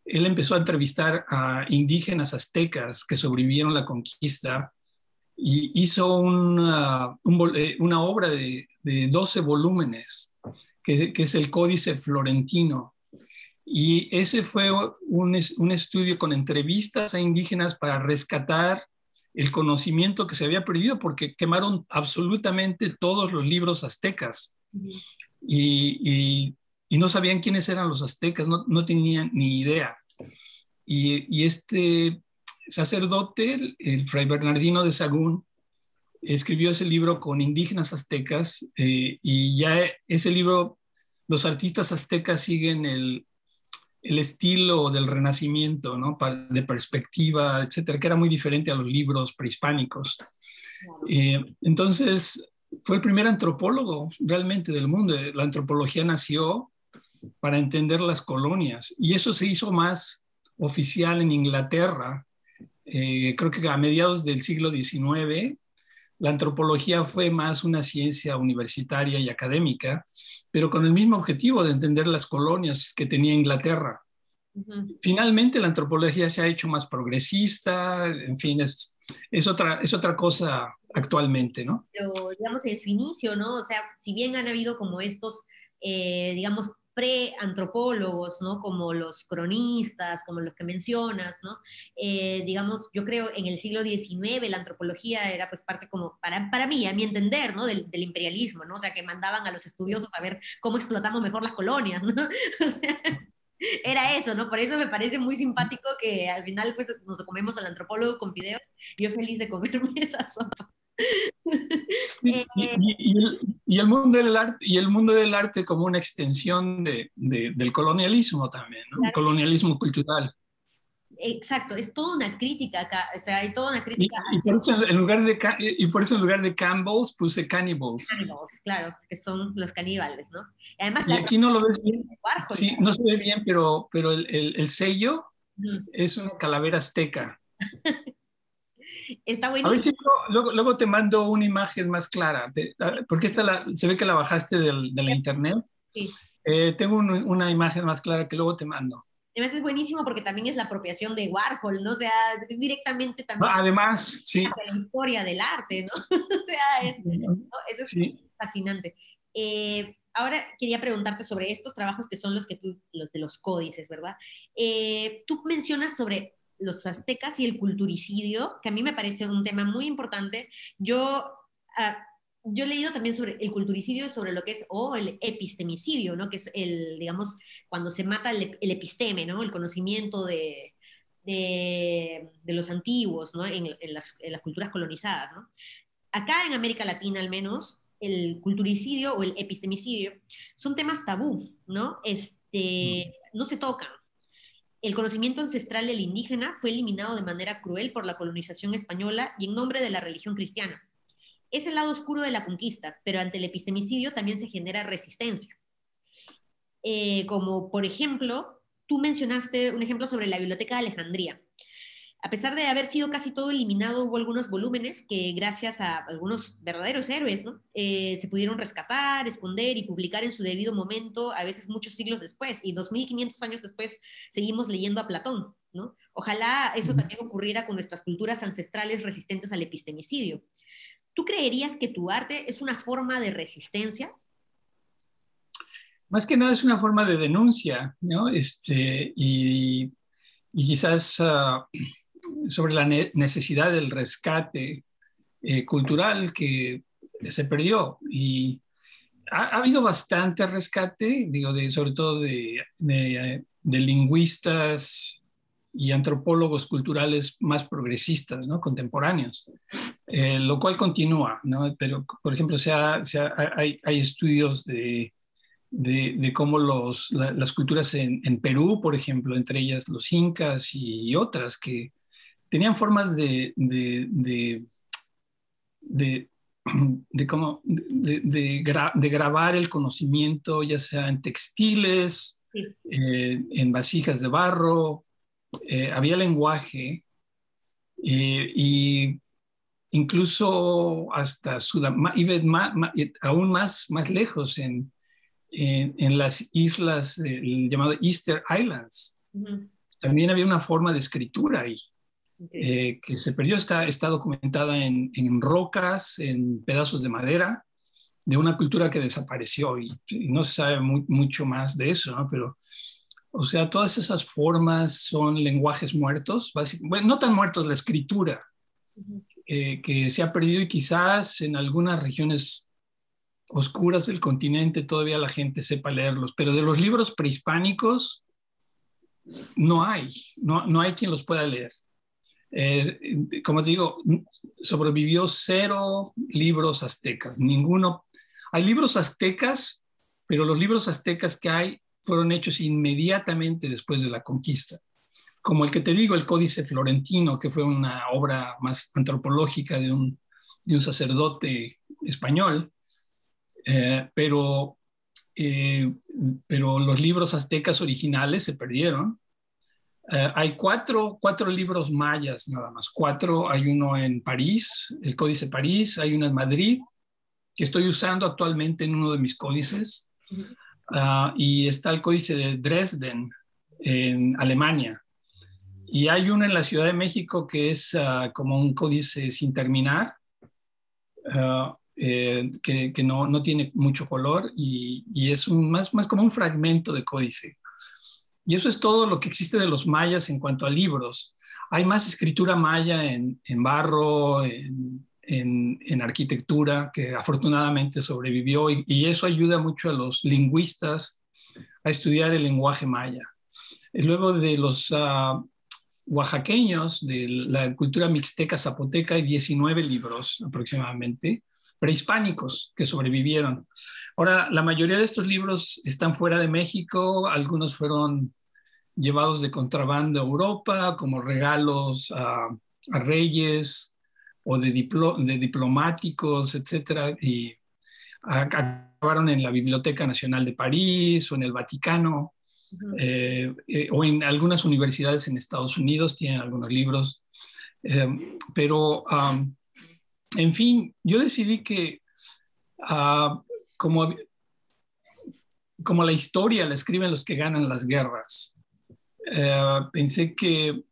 Él empezó a entrevistar a indígenas aztecas que sobrevivieron la conquista y hizo una obra de 12 volúmenes, que es el Códice Florentino. Y ese fue un estudio con entrevistas a indígenas para rescatar el conocimiento que se había perdido porque quemaron absolutamente todos los libros aztecas Ujú. y, y, y no sabían quiénes eran los aztecas, no tenían ni idea. Y este sacerdote, el Fray Bernardino de Sahagún, escribió ese libro con indígenas aztecas y ya ese libro, los artistas aztecas siguen el estilo del Renacimiento, ¿no? De perspectiva, etcétera, que era muy diferente a los libros prehispánicos. Claro. Entonces, fue el primer antropólogo realmente del mundo. La antropología nació para entender las colonias y eso se hizo más oficial en Inglaterra. Creo que a mediados del siglo XIX la antropología fue más una ciencia universitaria y académica, pero con el mismo objetivo de entender las colonias que tenía Inglaterra. Ujú. Finalmente, la antropología se ha hecho más progresista, en fin, es otra cosa actualmente, ¿no? Pero digamos en su inicio, ¿no? O sea, si bien han habido como estos, digamos, pre-antropólogos, ¿no? Como los cronistas, como los que mencionas, ¿no? Digamos, yo creo en el siglo XIX la antropología era pues parte como, para mí, a mi entender, ¿no? Del imperialismo, ¿no? O sea, que mandaban a los estudiosos a ver cómo explotamos mejor las colonias, ¿no? O sea, era eso, ¿no? Por eso me parece muy simpático que al final pues nos comemos al antropólogo con videos. Yo feliz de comerme esa sopa. Y, Eh, el mundo del arte, y el mundo del arte como una extensión del colonialismo también, ¿no? claro que Colonialismo cultural. exacto, es toda una crítica acá, o sea, hay toda una crítica hacia Por eso y por eso en lugar de Campbell's puse Cannibals. cannibals, claro, que son los caníbales, ¿no? Y además Y la aquí no lo ves bien. Warhol, Sí, no se ve bien, pero el sello ujú, es una calavera azteca. está A ver buenísimo, si luego te mando una imagen más clara, porque se ve que la bajaste de la internet. sí. Tengo una imagen más clara que luego te mando. Además es buenísimo porque también es la apropiación de Warhol, ¿no? O sea, es directamente No, también además, sí, hacia la historia del arte, ¿no? O sea, ¿no? Eso es sí, fascinante. Ahora quería preguntarte sobre estos trabajos que son los de los códices, ¿verdad? Tú mencionas sobre los aztecas y el culturicidio, que a mí me parece un tema muy importante. Yo, ah, yo he leído también sobre el culturicidio, sobre lo que es, o el epistemicidio, ¿no? Que es el, digamos, cuando se mata el episteme, ¿no? El conocimiento de los antiguos, ¿no? En las culturas colonizadas, ¿no? Acá en América Latina al menos, el culturicidio o el epistemicidio son temas tabú, ¿no? No se tocan. El conocimiento ancestral del indígena fue eliminado de manera cruel por la colonización española y en nombre de la religión cristiana. Es el lado oscuro de la conquista, pero ante el epistemicidio también se genera resistencia. Como por ejemplo, tú mencionaste un ejemplo sobre la Biblioteca de Alejandría. A pesar de haber sido casi todo eliminado, hubo algunos volúmenes que gracias a algunos verdaderos héroes, ¿no? Se pudieron rescatar, esconder y publicar en su debido momento, a veces muchos siglos después, y 2500 años después seguimos leyendo a Platón, ¿no? Ojalá eso también ocurriera con nuestras culturas ancestrales resistentes al epistemicidio. ¿Tú creerías que tu arte es una forma de resistencia? Más que nada es una forma de denuncia, ¿no? Y quizás sobre la necesidad del rescate cultural que se perdió. Y ha habido bastante rescate, digo, sobre todo de lingüistas y antropólogos culturales más progresistas, ¿no? Contemporáneos, lo cual continúa, ¿no? Pero, por ejemplo, hay estudios de cómo las culturas en Perú, por ejemplo, entre ellas los incas y otras, que tenían formas de, de grabar el conocimiento, ya sea en textiles, Sí. en vasijas de barro, había lenguaje, y incluso hasta aún más lejos, en las islas, el llamado Easter Islands. Ujú. También había una forma de escritura ahí, Okay. que se perdió, está documentada en rocas, en pedazos de madera, de una cultura que desapareció, y no se sabe mucho más de eso, ¿no? Pero, o sea, todas esas formas son lenguajes muertos, bueno, no tan muertos, la escritura, Ujú. que se ha perdido, y quizás en algunas regiones oscuras del continente todavía la gente sepa leerlos, pero de los libros prehispánicos no hay quien los pueda leer. Como te digo, sobrevivió 0 libros aztecas, ninguno. Hay libros aztecas, pero los libros aztecas que hay fueron hechos inmediatamente después de la conquista, como el que te digo, el Códice Florentino, que fue una obra más antropológica de un sacerdote español, eh, pero, eh, pero los libros aztecas originales se perdieron. Hay cuatro libros mayas nada más, 4. Hay uno en París, el Códice París, hay uno en Madrid, que estoy usando actualmente en uno de mis códices, Ujú. y está el Códice de Dresden, en Alemania. Y hay uno en la Ciudad de México que es como un códice sin terminar, que no tiene mucho color, y es más como un fragmento de códice. Y eso es todo lo que existe de los mayas en cuanto a libros. Hay más escritura maya en barro, en arquitectura, que afortunadamente sobrevivió, y eso ayuda mucho a los lingüistas a estudiar el lenguaje maya. Y luego de los oaxaqueños, de la cultura mixteca zapoteca, hay 19 libros aproximadamente prehispánicos que sobrevivieron. Ahora, la mayoría de estos libros están fuera de México, algunos fueron llevados de contrabando a Europa como regalos a reyes o de diplomáticos, etcétera, y acabaron en la Biblioteca Nacional de París o en el Vaticano, Ujú. o en algunas universidades en Estados Unidos tienen algunos libros. Pero, en fin, yo decidí que, uh, como, como la historia la escriben los que ganan las guerras, pensé que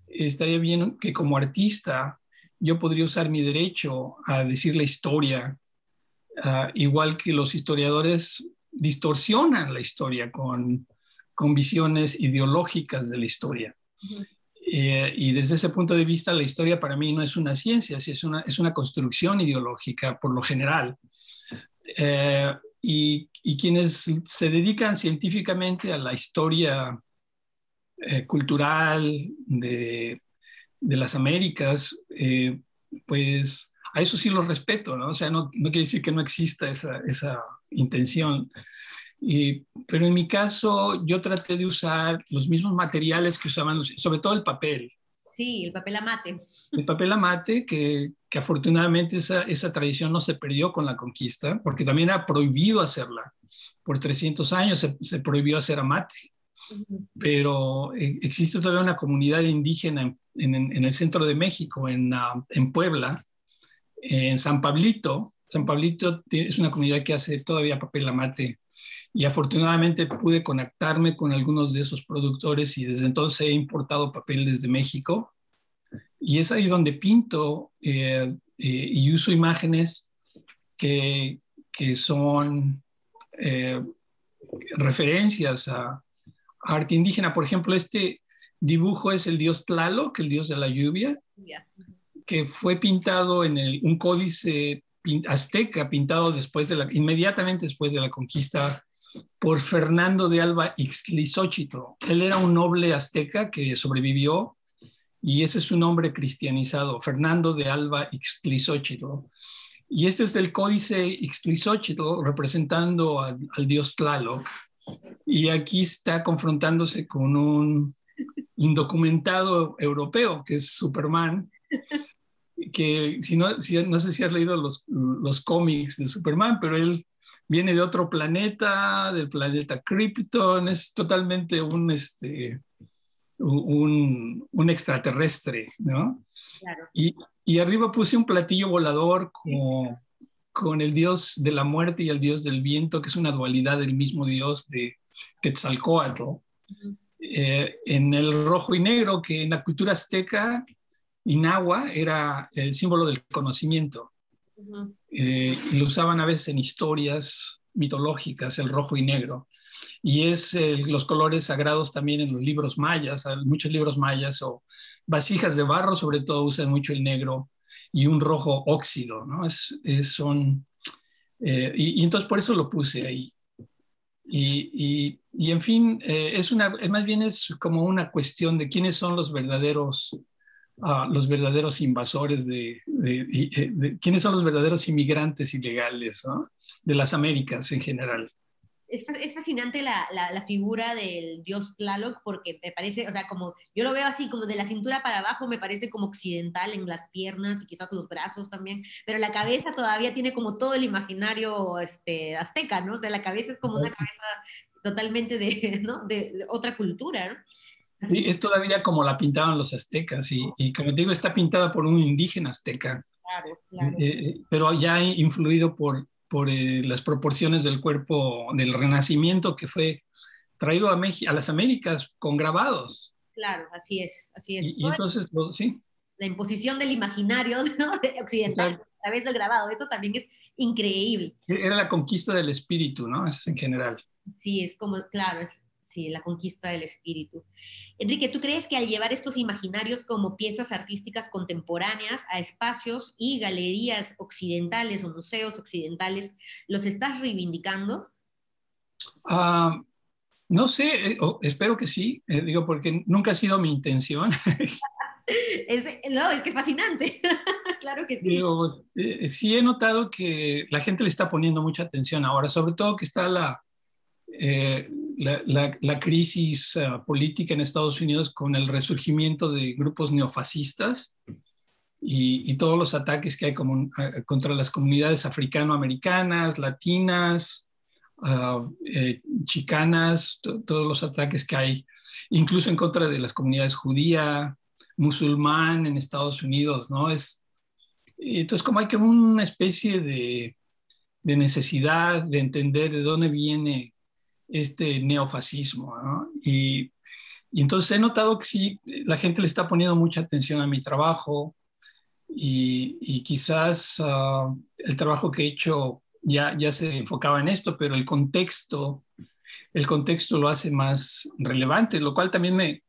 estaría bien que como artista yo podría usar mi derecho a decir la historia, igual que los historiadores distorsionan la historia con visiones ideológicas de la historia. Ujú. Y desde ese punto de vista, la historia para mí no es una ciencia, es una construcción ideológica por lo general. Y quienes se dedican científicamente a la historia cultural de las Américas, pues a eso sí los respeto, ¿no? O sea, no quiere decir que no exista esa intención. Pero en mi caso, yo traté de usar los mismos materiales que usaban, sobre todo el papel. Sí, el papel amate. El papel amate, que afortunadamente esa tradición no se perdió con la conquista, porque también era prohibido hacerla. Por 300 años se prohibió hacer amate. Ujú. Pero existe todavía una comunidad indígena en el centro de México, en Puebla, en San Pablito. San Pablito es una comunidad que hace todavía papel amate, y afortunadamente pude conectarme con algunos de esos productores, y desde entonces he importado papel desde México, y es ahí donde pinto y uso imágenes que son referencias a arte indígena. Por ejemplo, este dibujo es el dios Tlaloc, el dios de la lluvia, Ya. que fue pintado en un códice azteca, pintado inmediatamente después de la conquista por Fernando de Alba Ixtlilxóchitl. Él era un noble azteca que sobrevivió y ese es su nombre cristianizado, Fernando de Alba Ixtlilxóchitl. Y este es del códice Ixtlilxóchitl representando al dios Tlaloc. Y aquí está confrontándose con un indocumentado europeo, que es Superman, que no sé si has leído los cómics de Superman, pero él viene de otro planeta, del planeta Krypton, es totalmente un extraterrestre, ¿no? Claro. Y arriba puse un platillo volador con el dios de la muerte y el dios del viento, que es una dualidad del mismo dios de Quetzalcóatl. En el rojo y negro, que en la cultura azteca y náhuatl era el símbolo del conocimiento. Y lo usaban a veces en historias mitológicas, el rojo y negro. Y es los colores sagrados también en los libros mayas, muchos libros mayas o vasijas de barro, sobre todo usan mucho el negro y un rojo óxido, ¿no? Y entonces por eso lo puse ahí. Y en fin, más bien es como una cuestión de quiénes son los verdaderos invasores, quiénes son los verdaderos inmigrantes ilegales, ¿no? De las Américas en general. Es fascinante la figura del dios Tlaloc porque me parece, o sea, como yo lo veo así, como de la cintura para abajo, me parece como occidental en las piernas y quizás los brazos también, pero la cabeza todavía tiene como todo el imaginario azteca, ¿no? O sea, la cabeza es como una cabeza totalmente ¿no? de otra cultura, ¿no? Así. Sí, es todavía como la pintaban los aztecas y como te digo, está pintada por un indígena azteca, Claro, claro. pero ya influido por las proporciones del cuerpo del Renacimiento que fue traído a las Américas con grabados. Claro, así es, así es. Y entonces, sí. La imposición del imaginario, ¿no? Occidental a través del grabado, eso también es increíble. Era la conquista del espíritu, ¿no? Es en general. Sí, es como, claro, sí, la conquista del espíritu. Enrique, ¿tú crees que al llevar estos imaginarios como piezas artísticas contemporáneas a espacios y galerías occidentales o museos occidentales, los estás reivindicando? No sé, espero que sí, digo, porque nunca ha sido mi intención. No, es que es fascinante. Claro que sí. Digo, sí he notado que la gente le está poniendo mucha atención ahora, sobre todo que está la crisis política en Estados Unidos con el resurgimiento de grupos neofascistas y todos los ataques que hay contra las comunidades africano-americanas, latinas, chicanas, todos los ataques que hay, incluso en contra de las comunidades judía, musulmán en Estados Unidos, ¿no? Entonces como hay como una especie de necesidad de entender de dónde viene este neofascismo, ¿no? Y entonces he notado que sí, la gente le está poniendo mucha atención a mi trabajo y quizás el trabajo que he hecho ya se enfocaba en esto, pero el contexto lo hace más relevante, lo cual también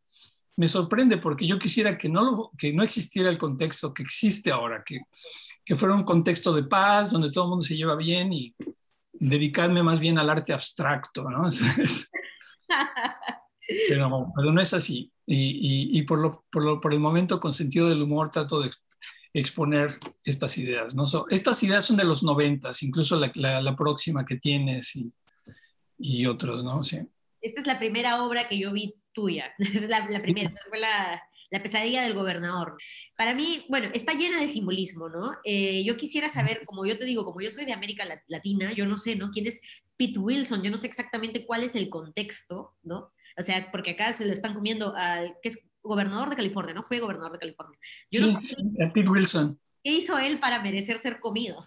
me sorprende porque yo quisiera que no existiera el contexto que existe ahora, que fuera un contexto de paz, donde todo el mundo se lleva bien y dedicarme más bien al arte abstracto, ¿no? Pero no es así. Y por el momento, con sentido del humor, trato de exponer estas ideas, ¿no? Estas ideas son de los 90s, incluso la próxima que tienes y otros, ¿no? Sí. Esta es la primera obra que yo vi tuya. Es la primera, esa fue la pesadilla del gobernador. Para mí, bueno, está llena de simbolismo, ¿no? Yo quisiera saber, como yo te digo, como yo soy de América Latina, yo no sé, ¿no? ¿Quién es Pete Wilson? Yo no sé exactamente cuál es el contexto, ¿no? O sea, porque acá se lo están comiendo al que es gobernador de California, ¿no? Fue gobernador de California. Yo no sé Sí, Pete Wilson. qué hizo él para merecer ser comido.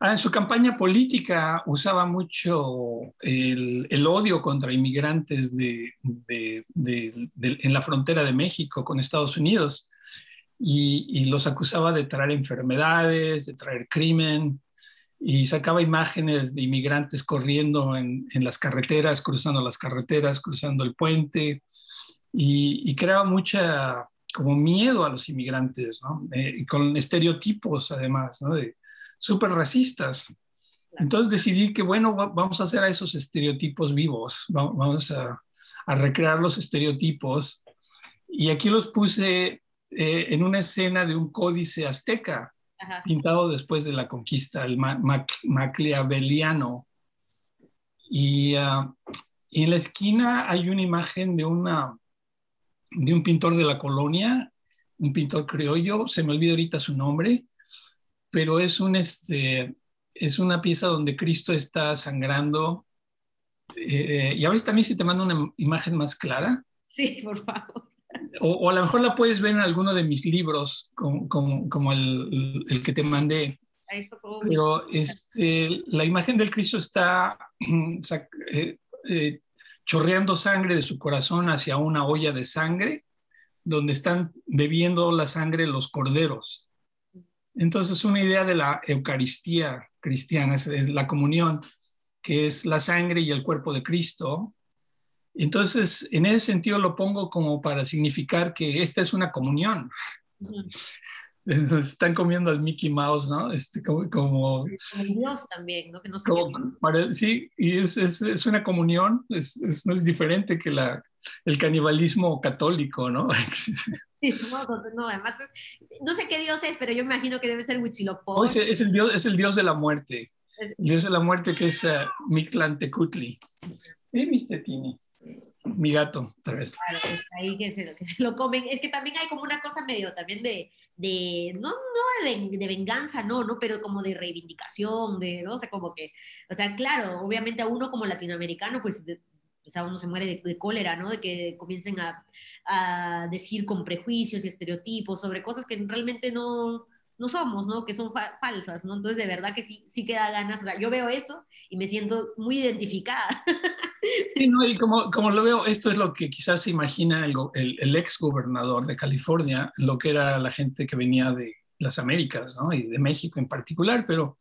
En su campaña política usaba mucho el odio contra inmigrantes en la frontera de México con Estados Unidos. y los acusaba de traer enfermedades, de traer crimen, y sacaba imágenes de inmigrantes corriendo en las carreteras, cruzando el puente, y creaba mucha como miedo a los inmigrantes, ¿no? Con estereotipos además, ¿no? Súper racistas. Entonces decidí que, bueno, vamos a hacer a esos estereotipos vivos, vamos a recrear los estereotipos, y aquí los puse en una escena de un códice azteca, Ajá. pintado después de la conquista, el maquiaveliano. Y en la esquina hay una imagen de un pintor de la colonia, un pintor criollo, se me olvida ahorita su nombre, pero es una pieza donde Cristo está sangrando. Y ahora también si te mando una imagen más clara, Sí, por favor. o a lo mejor la puedes ver en alguno de mis libros, como el que te mandé. Ahí está todo. Pero la imagen del Cristo está chorreando sangre de su corazón hacia una olla de sangre, donde están bebiendo la sangre los corderos. Entonces, una idea de la Eucaristía cristiana es la comunión, que es la sangre y el cuerpo de Cristo. Entonces, en ese sentido lo pongo como para significar que esta es una comunión. Están comiendo al Mickey Mouse, ¿no? Como Dios también, ¿no? Que no sé sí, y es una comunión, no es diferente que el canibalismo católico, ¿no? No, además no sé qué Dios es, pero yo me imagino que debe ser Huitzilopochtli. Es el dios de la muerte. Es, El dios de la muerte, que es Mictlantecutli. Mis Tini. Mi gato, otra vez. Claro, es ahí que se lo comen. Es que también hay como una cosa medio también no de venganza, no, pero como de reivindicación, no sé, como que, o sea, claro, obviamente a uno como latinoamericano, pues, o sea, uno se muere de cólera, ¿no? De que comiencen a decir con prejuicios y estereotipos sobre cosas que realmente no somos, ¿no? Que son falsas, ¿no? Entonces, de verdad que sí que da ganas, o sea, yo veo eso y me siento muy identificada. Sí, no, y como lo veo, esto es lo que quizás se imagina el ex gobernador de California, lo que era la gente que venía de las Américas, ¿no? Y de México en particular, pero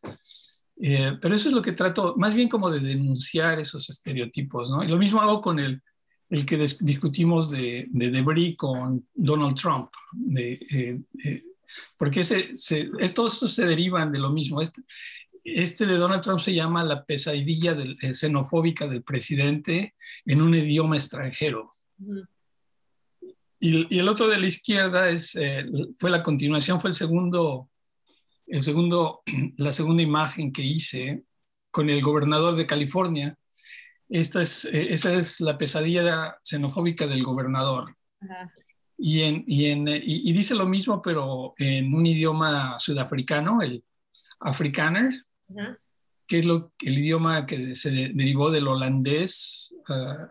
eso es lo que trato, más bien como de denunciar esos estereotipos, ¿no? Y lo mismo hago con el que discutimos de Debris con Donald Trump, porque todos estos se derivan de lo mismo. De Donald Trump se llama la pesadilla xenofóbica del presidente en un idioma extranjero. Uh-huh. Y el otro de la izquierda fue la continuación, fue la segunda imagen que hice con el gobernador de California. Esa es la pesadilla xenofóbica del gobernador. Uh-huh. Y dice lo mismo, pero en un idioma sudafricano, el afrikaner. Uh-huh. Que es el idioma que se derivó del holandés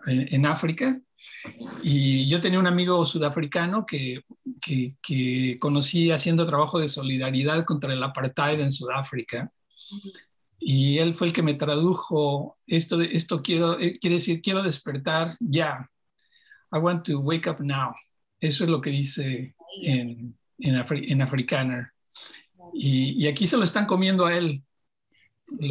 en África. Y yo tenía un amigo sudafricano que conocí haciendo trabajo de solidaridad contra el apartheid en Sudáfrica. Uh-huh. Y él fue el que me tradujo esto quiere decir, quiero despertar ya. I want to wake up now. Eso es lo que dice en afrikaner. Y aquí se lo están comiendo a él. De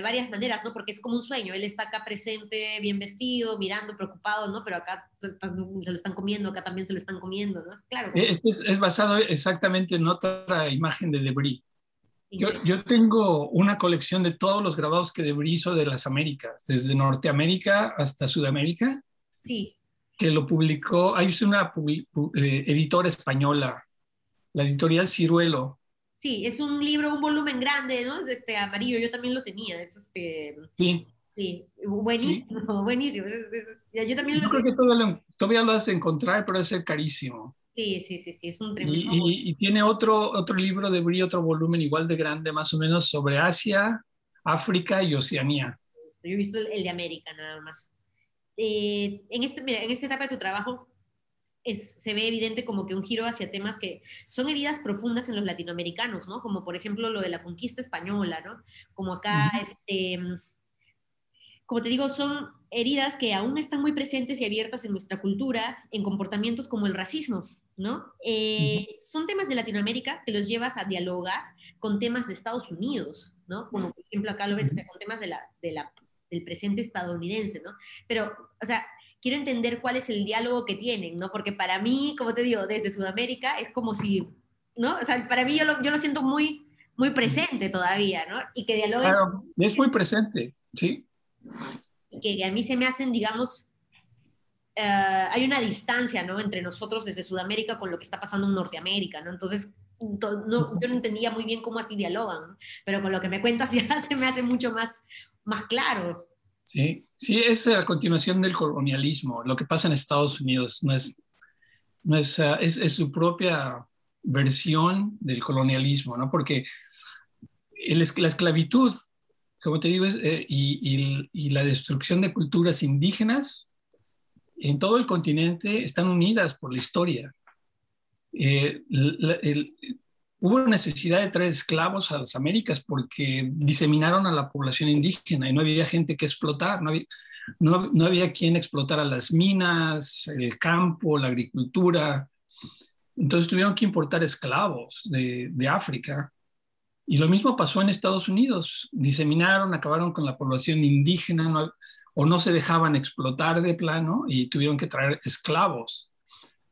varias maneras, ¿no? Porque es como un sueño. Él está acá presente, bien vestido, mirando, preocupado, ¿no? Pero acá se lo están comiendo, acá también se lo están comiendo, ¿no? Claro. Es basado exactamente en otra imagen de Debris. Yo tengo una colección de todos los grabados que Debris hizo de las Américas, desde Norteamérica hasta Sudamérica. Sí. Que lo publicó, hay una editora española, la editorial Ciruelo. Sí, es un libro, un volumen grande, ¿no? Es amarillo, yo también lo tenía. Sí. Sí, buenísimo, sí. Buenísimo. Yo también yo creo que todavía lo vas a encontrar, pero es carísimo. Sí, es un tremendo. Y tiene otro libro de Brie, otro volumen igual de grande, más o menos, sobre Asia, África y Oceanía. Yo he visto el de América, nada más. Mira, en esta etapa de tu trabajo, se ve evidente como que un giro hacia temas que son heridas profundas en los latinoamericanos, ¿no? Como por ejemplo lo de la conquista española, ¿no? Como acá, como te digo, son heridas que aún están muy presentes y abiertas en nuestra cultura, en comportamientos como el racismo, ¿no? Son temas de Latinoamérica que los llevas a dialogar con temas de Estados Unidos, ¿no? Como por ejemplo acá lo ves, o sea, con temas del presente estadounidense, ¿no? Pero, o sea, quiero entender cuál es el diálogo que tienen, ¿no? Porque para mí, como te digo, desde Sudamérica es como si, ¿no? O sea, para mí yo lo siento muy, muy presente todavía, ¿no? Y que dialoguen, Claro, es muy presente, sí. y que a mí se me hacen, digamos, hay una distancia, ¿no? Entre nosotros desde Sudamérica con lo que está pasando en Norteamérica, ¿no? Entonces, no, yo no entendía muy bien cómo así dialogan, ¿no? Pero con lo que me cuentas ya se me hace mucho más, más claro. Sí, sí, es a continuación del colonialismo. Lo que pasa en Estados Unidos es su propia versión del colonialismo, ¿no? Porque la esclavitud, como te digo, y la destrucción de culturas indígenas en todo el continente están unidas por la historia. Hubo necesidad de traer esclavos a las Américas porque diseminaron a la población indígena y no había gente que explotar, no había quien explotara las minas, el campo, la agricultura. Entonces tuvieron que importar esclavos de África. Y lo mismo pasó en Estados Unidos. Diseminaron, acabaron con la población indígena o no se dejaban explotar de plano y tuvieron que traer esclavos.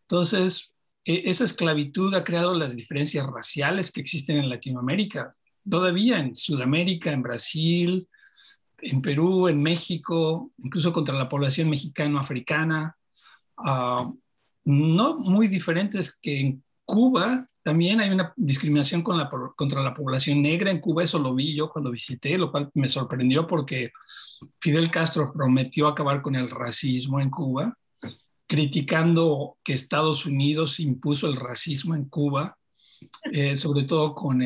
Entonces, esa esclavitud ha creado las diferencias raciales que existen en Latinoamérica, todavía en Sudamérica, en Brasil, en Perú, en México, incluso contra la población mexicano-africana, no muy diferentes que en Cuba. También hay una discriminación contra la población negra. En Cuba eso lo vi yo cuando visité, lo cual me sorprendió porque Fidel Castro prometió acabar con el racismo en Cuba, criticando que Estados Unidos impuso el racismo en Cuba, sobre todo con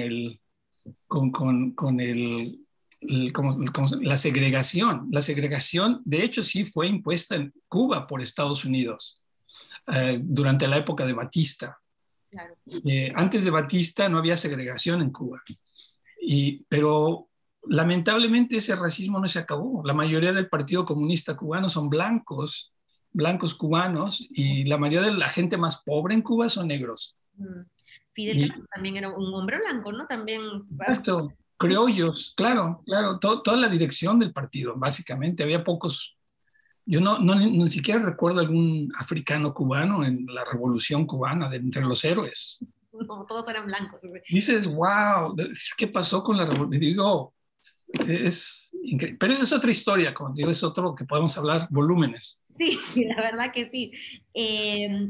la segregación. La segregación, de hecho, sí fue impuesta en Cuba por Estados Unidos durante la época de Batista. Claro. Antes de Batista no había segregación en Cuba, pero lamentablemente ese racismo no se acabó. La mayoría del Partido Comunista Cubano son blancos cubanos, y la mayoría de la gente más pobre en Cuba son negros. Fidel Castro también era un hombre blanco, ¿no? También. Exacto, criollos, claro, toda la dirección del partido, básicamente, había pocos. Yo ni siquiera recuerdo algún africano cubano en la Revolución Cubana, entre los héroes. No, todos eran blancos. Dices, wow, ¿qué pasó con la Revolución? Digo, es increíble. Pero esa es otra historia, como digo, es otro que podemos hablar volúmenes. Sí, la verdad que sí.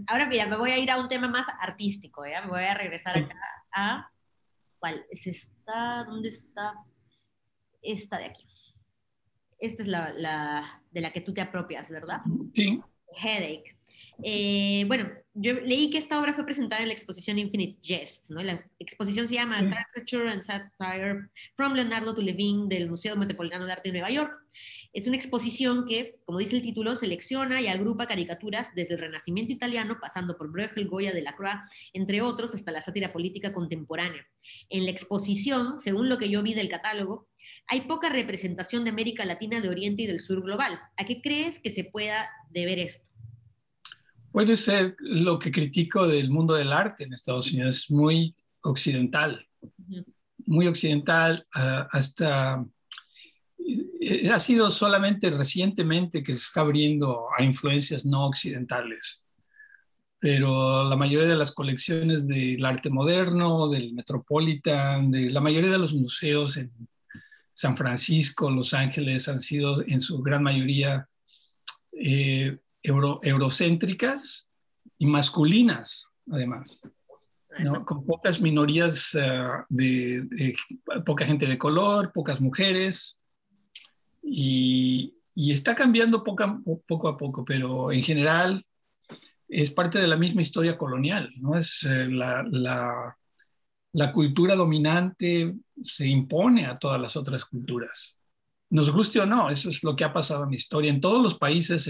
Ahora mira, me voy a ir a un tema más artístico, ¿ya? Me voy a regresar acá a... ¿Cuál es esta? ¿Dónde está? Esta de aquí. Esta es de la que tú te apropias, ¿verdad? Sí. Headache. Bueno, yo leí que esta obra fue presentada en la exposición Infinite Jest, ¿no? La exposición se llama Caricature and Satire from Leonardo to Levine del Museo Metropolitano de Arte de Nueva York. Es una exposición que, como dice el título, selecciona y agrupa caricaturas desde el Renacimiento italiano, pasando por Bruegel, Goya, Delacroix, entre otros, hasta la sátira política contemporánea. En la exposición, según lo que yo vi del catálogo, hay poca representación de América Latina, de Oriente y del Sur global. ¿A qué crees que se pueda deber esto? Puede ser lo que critico del mundo del arte en Estados Unidos, es muy occidental, muy occidental, hasta ha sido solamente recientemente que se está abriendo a influencias no occidentales, pero la mayoría de las colecciones del arte moderno, del Metropolitan, de la mayoría de los museos en San Francisco, Los Ángeles, han sido en su gran mayoría eurocéntricas y masculinas, además, ¿no? Con pocas minorías, poca gente de color, pocas mujeres, y está cambiando poco a poco, pero en general es parte de la misma historia colonial, ¿no? Es la cultura dominante se impone a todas las otras culturas. Nos guste o no, eso es lo que ha pasado en la historia, en todos los países,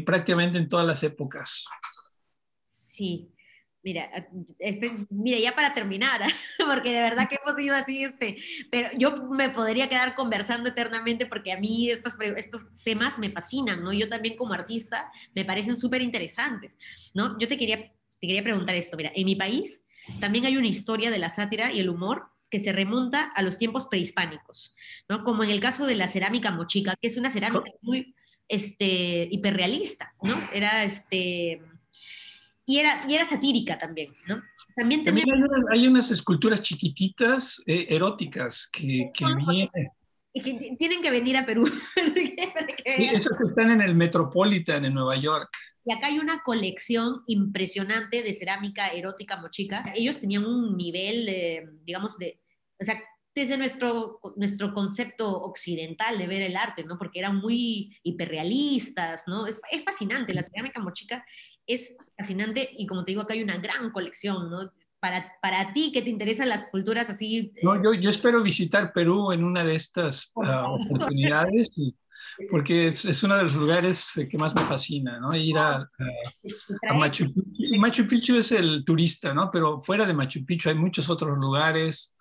prácticamente en todas las épocas. Sí, mira, mira, ya para terminar, porque de verdad que hemos ido así, pero yo me podría quedar conversando eternamente porque a mí estos temas me fascinan, ¿no? Yo también como artista me parecen súper interesantes, ¿no? Yo te quería te quería preguntar esto. Mira, en mi país también hay una historia de la sátira y el humor que se remonta a los tiempos prehispánicos, ¿no? Como en el caso de la cerámica mochica, que es una cerámica muy hiperrealista, ¿no? Y era satírica también, ¿no? También También tenemos... hay unas esculturas chiquititas, eróticas, que vienen. Y que tienen que venir a Perú. Esas están en el Metropolitan en Nueva York. Y acá hay una colección impresionante de cerámica erótica mochica. Ellos tenían un nivel, digamos, o sea, desde nuestro concepto occidental de ver el arte, ¿no? Porque eran muy hiperrealistas, ¿no? Es fascinante, la cerámica mochica es fascinante y como te digo, acá hay una gran colección, ¿no? Para ti que te interesan las culturas así... No, yo espero visitar Perú en una de estas oportunidades, porque es uno de los lugares que más me fascina, ¿no? Ir a Machu Picchu. Machu Picchu es el turista, ¿no? Pero fuera de Machu Picchu hay muchos otros lugares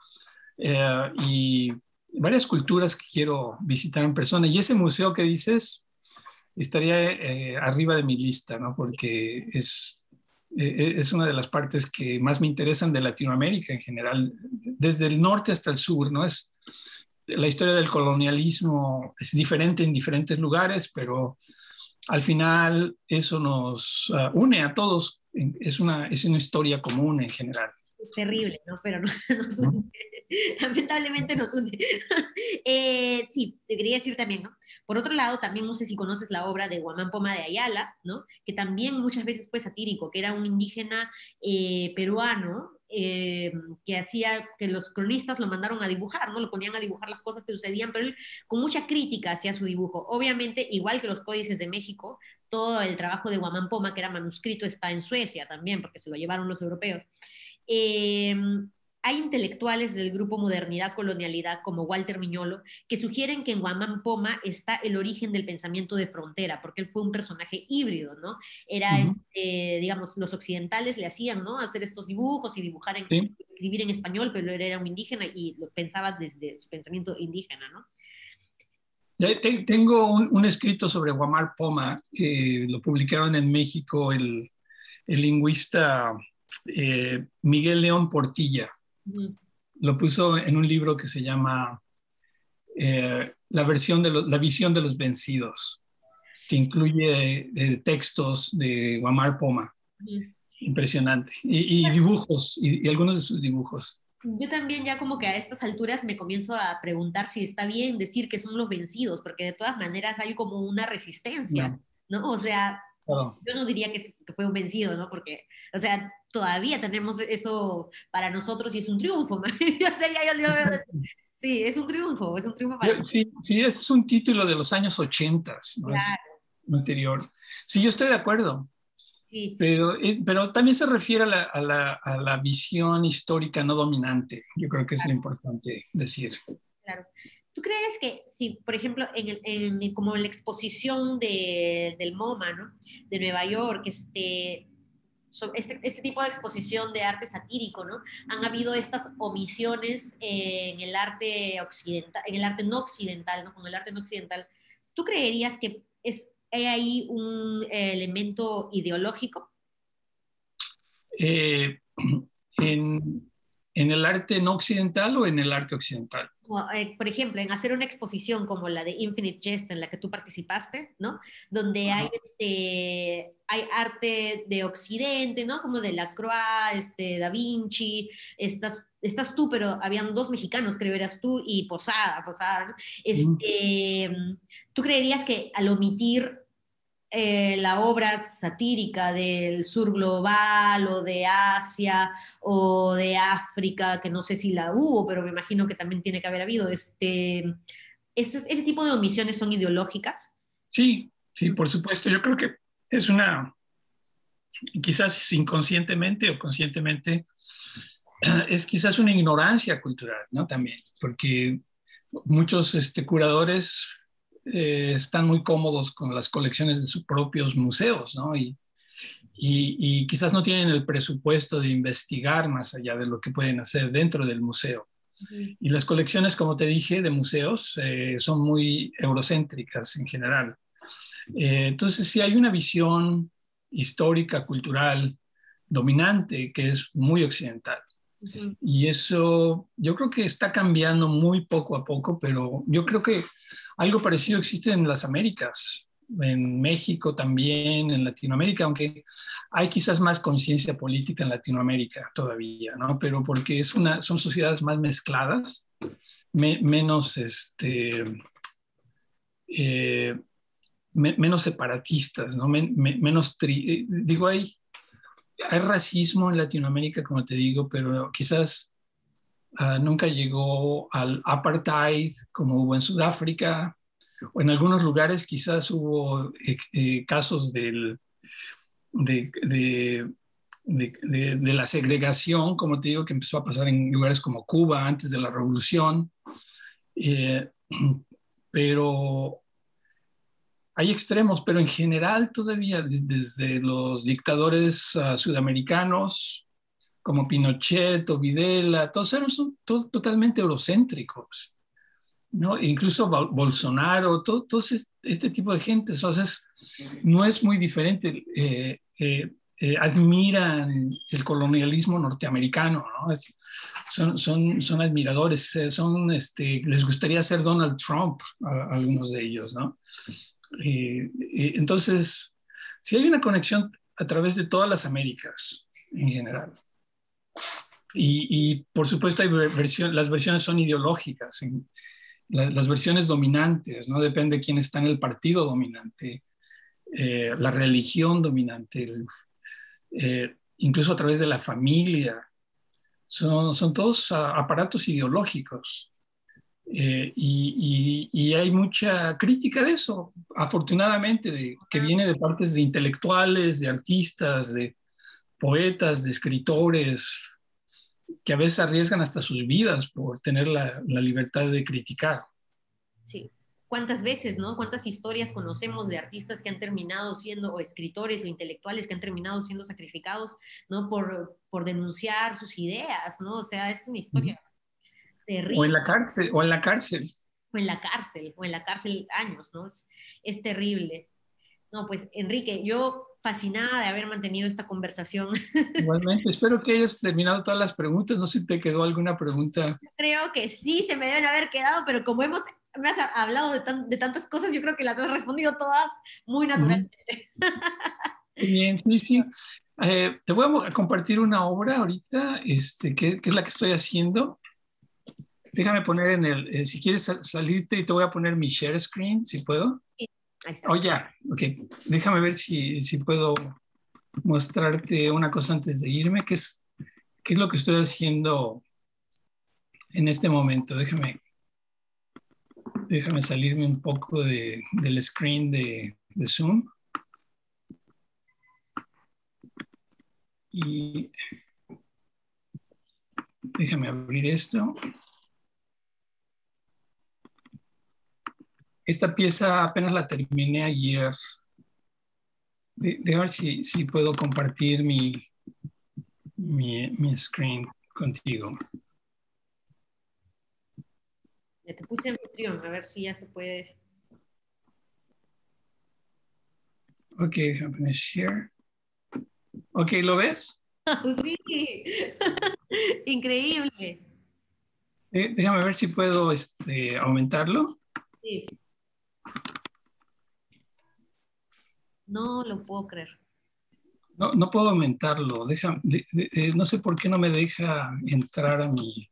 y varias culturas que quiero visitar en persona. Y ese museo que dices estaría arriba de mi lista, ¿no? Porque es una de las partes que más me interesan de Latinoamérica en general, desde el norte hasta el sur, ¿no? La historia del colonialismo es diferente en diferentes lugares, pero al final eso nos une a todos, es una historia común en general. Es terrible, ¿no? Pero nos une. Lamentablemente nos une. Sí, te quería decir también, ¿no? Por otro lado, también no sé si conoces la obra de Guamán Poma de Ayala, ¿no? Que también muchas veces fue satírico, que era un indígena peruano que hacía que los cronistas lo mandaron a dibujar, ¿no? Lo ponían a dibujar las cosas que sucedían, pero él con mucha crítica hacía su dibujo. Obviamente, igual que los códices de México, todo el trabajo de Guamán Poma, que era manuscrito, está en Suecia también, porque se lo llevaron los europeos. Eh, Hay intelectuales del grupo Modernidad Colonialidad como Walter Miñolo que sugieren que en Guamán Poma está el origen del pensamiento de frontera, porque él fue un personaje híbrido, ¿no? Era, digamos, los occidentales le hacían, ¿no? Hacer estos dibujos y Sí. escribir en español, pero él era un indígena y lo pensaba desde su pensamiento indígena, ¿no? Tengo un escrito sobre Guamán Poma que lo publicaron en México el lingüista Miguel León Portilla. Lo puso en un libro que se llama la visión de los vencidos, que incluye textos de Guamán Poma. Impresionante. Y dibujos, y algunos de sus dibujos. Yo también ya como que a estas alturas me comienzo a preguntar si está bien decir que son los vencidos, porque de todas maneras hay como una resistencia, ¿no? O sea, Claro. yo no diría que fue un vencido, ¿no? Porque, o sea, todavía tenemos eso para nosotros y es un triunfo. O sea, sí, es un triunfo para nosotros. Sí, ese es un título de los años 80, ¿no? Es Claro, anterior. Sí, yo estoy de acuerdo. sí, Pero también se refiere a la visión histórica no dominante. Yo creo que es lo importante decir. claro. ¿Tú crees que si, por ejemplo, como en la exposición del MoMA, ¿no? De Nueva York, este tipo de exposición de arte satírico, ¿no? Han habido estas omisiones en el arte occidental, en el arte no occidental, ¿no? Con el arte no occidental. ¿Tú creerías que hay ahí un elemento ideológico? Eh, ¿En el arte no occidental o en el arte occidental? Por ejemplo, en hacer una exposición como la de Infinite Jest en la que tú participaste, ¿no? Donde hay arte de Occidente, ¿no? Como de Lacroix, Da Vinci, estás tú, pero habían dos mexicanos, creo eras tú y Posada, ¿no? ¿Tú creerías que al omitir la obra satírica del sur global o de Asia o de África, que no sé si la hubo, pero me imagino que también tiene que haber habido, ese tipo de omisiones son ideológicas? Sí, sí, por supuesto. Yo creo que es quizás inconscientemente o conscientemente, es quizás una ignorancia cultural, ¿no? También, porque muchos curadores están muy cómodos con las colecciones de sus propios museos, ¿no? Y quizás no tienen el presupuesto de investigar más allá de lo que pueden hacer dentro del museo. Y las colecciones, como te dije, de museos son muy eurocéntricas en general. Entonces, sí hay una visión histórica, cultural, dominante, que es muy occidental. Ujú. Y eso yo creo que está cambiando muy poco a poco, pero yo creo que algo parecido existe en las Américas, en México también, en Latinoamérica, aunque hay quizás más conciencia política en Latinoamérica todavía, ¿no? Pero porque son sociedades más mezcladas, menos, eh, menos separatistas, ¿no? Digo, hay racismo en Latinoamérica, como te digo, pero quizás nunca llegó al apartheid como hubo en Sudáfrica, o en algunos lugares quizás hubo casos de, de, de la segregación, como te digo, que empezó a pasar en lugares como Cuba antes de la revolución, eh, pero hay extremos, pero en general todavía desde los dictadores sudamericanos como Pinochet o Videla, todos eran son totalmente eurocéntricos, ¿no? E incluso Bolsonaro, todo este tipo de gente, entonces no es muy diferente. Admiran el colonialismo norteamericano, ¿no? Son admiradores, les gustaría ser Donald Trump, a algunos de ellos, ¿no? Entonces, sí hay una conexión a través de todas las Américas en general. Y por supuesto las versiones son ideológicas, las versiones dominantes, ¿no? Depende de quién está en el partido dominante, la religión dominante, incluso a través de la familia. Son todos aparatos ideológicos. Y hay mucha crítica de eso, afortunadamente, que viene de partes de intelectuales, de artistas, de poetas, de escritores, que a veces arriesgan hasta sus vidas por tener la libertad de criticar. Sí. ¿Cuántas veces, no? ¿Cuántas historias conocemos de artistas que han terminado siendo, o escritores o intelectuales que han terminado siendo sacrificados, ¿no? Por denunciar sus ideas, ¿no? O sea, es una historia O en terrible. la cárcel, o en la cárcel. O en la cárcel años, ¿no? Es terrible. No, pues Enrique, yo fascinada de haber mantenido esta conversación. Igualmente, espero que hayas terminado todas las preguntas. No sé si te quedó alguna pregunta. Creo que sí se me deben haber quedado, pero como me has hablado de tantas cosas, yo creo que las has respondido todas muy naturalmente. Bien, sí, sí. Te voy a compartir una obra ahorita, que es la que estoy haciendo. Déjame poner si quieres salirte, y te voy a poner mi share screen, si puedo. Sí, ahí está. Oh, ya, ok. Déjame ver si puedo mostrarte una cosa antes de irme, qué es lo que estoy haciendo en este momento. Déjame salirme un poco del screen de Zoom. Y déjame abrir esto. Esta pieza apenas la terminé ayer. Déjame ver si puedo compartir mi screen contigo. Ya te puse anfitrión, a ver si ya se puede. Ok, déjame poner share. Ok, ¿lo ves? Sí, increíble. Déjame ver si puedo aumentarlo. Sí. No lo puedo creer. No, no puedo aumentarlo. No sé por qué no me deja entrar a mi...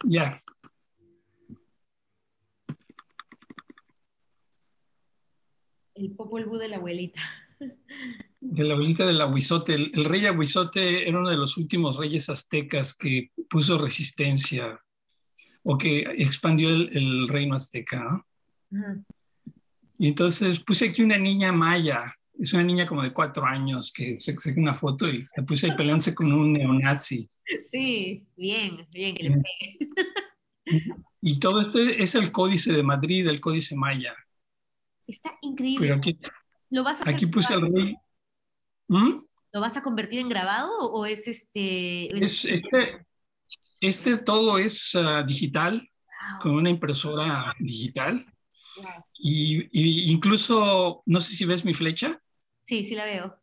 Ya. El Popol Vuh de la abuelita. De la abuelita del Ahuizote. El rey Ahuizote era uno de los últimos reyes aztecas que puso resistencia o que expandió el reino azteca, ¿no? Ajá. Y entonces puse aquí una niña maya. Es una niña como de 4 años que se saca una foto y la puse ahí peleándose con un neonazi. Sí, bien, bien, que le pegue. Y todo esto es el Códice de Madrid, el Códice Maya. Está increíble. Pero ¿Lo vas a hacer aquí puse al grabado? rey. ¿Mm? ¿Lo vas a convertir en grabado o es Es, este todo es digital, wow, con una impresora digital. Wow. Y incluso, no sé si ves mi flecha, Sí, sí la veo.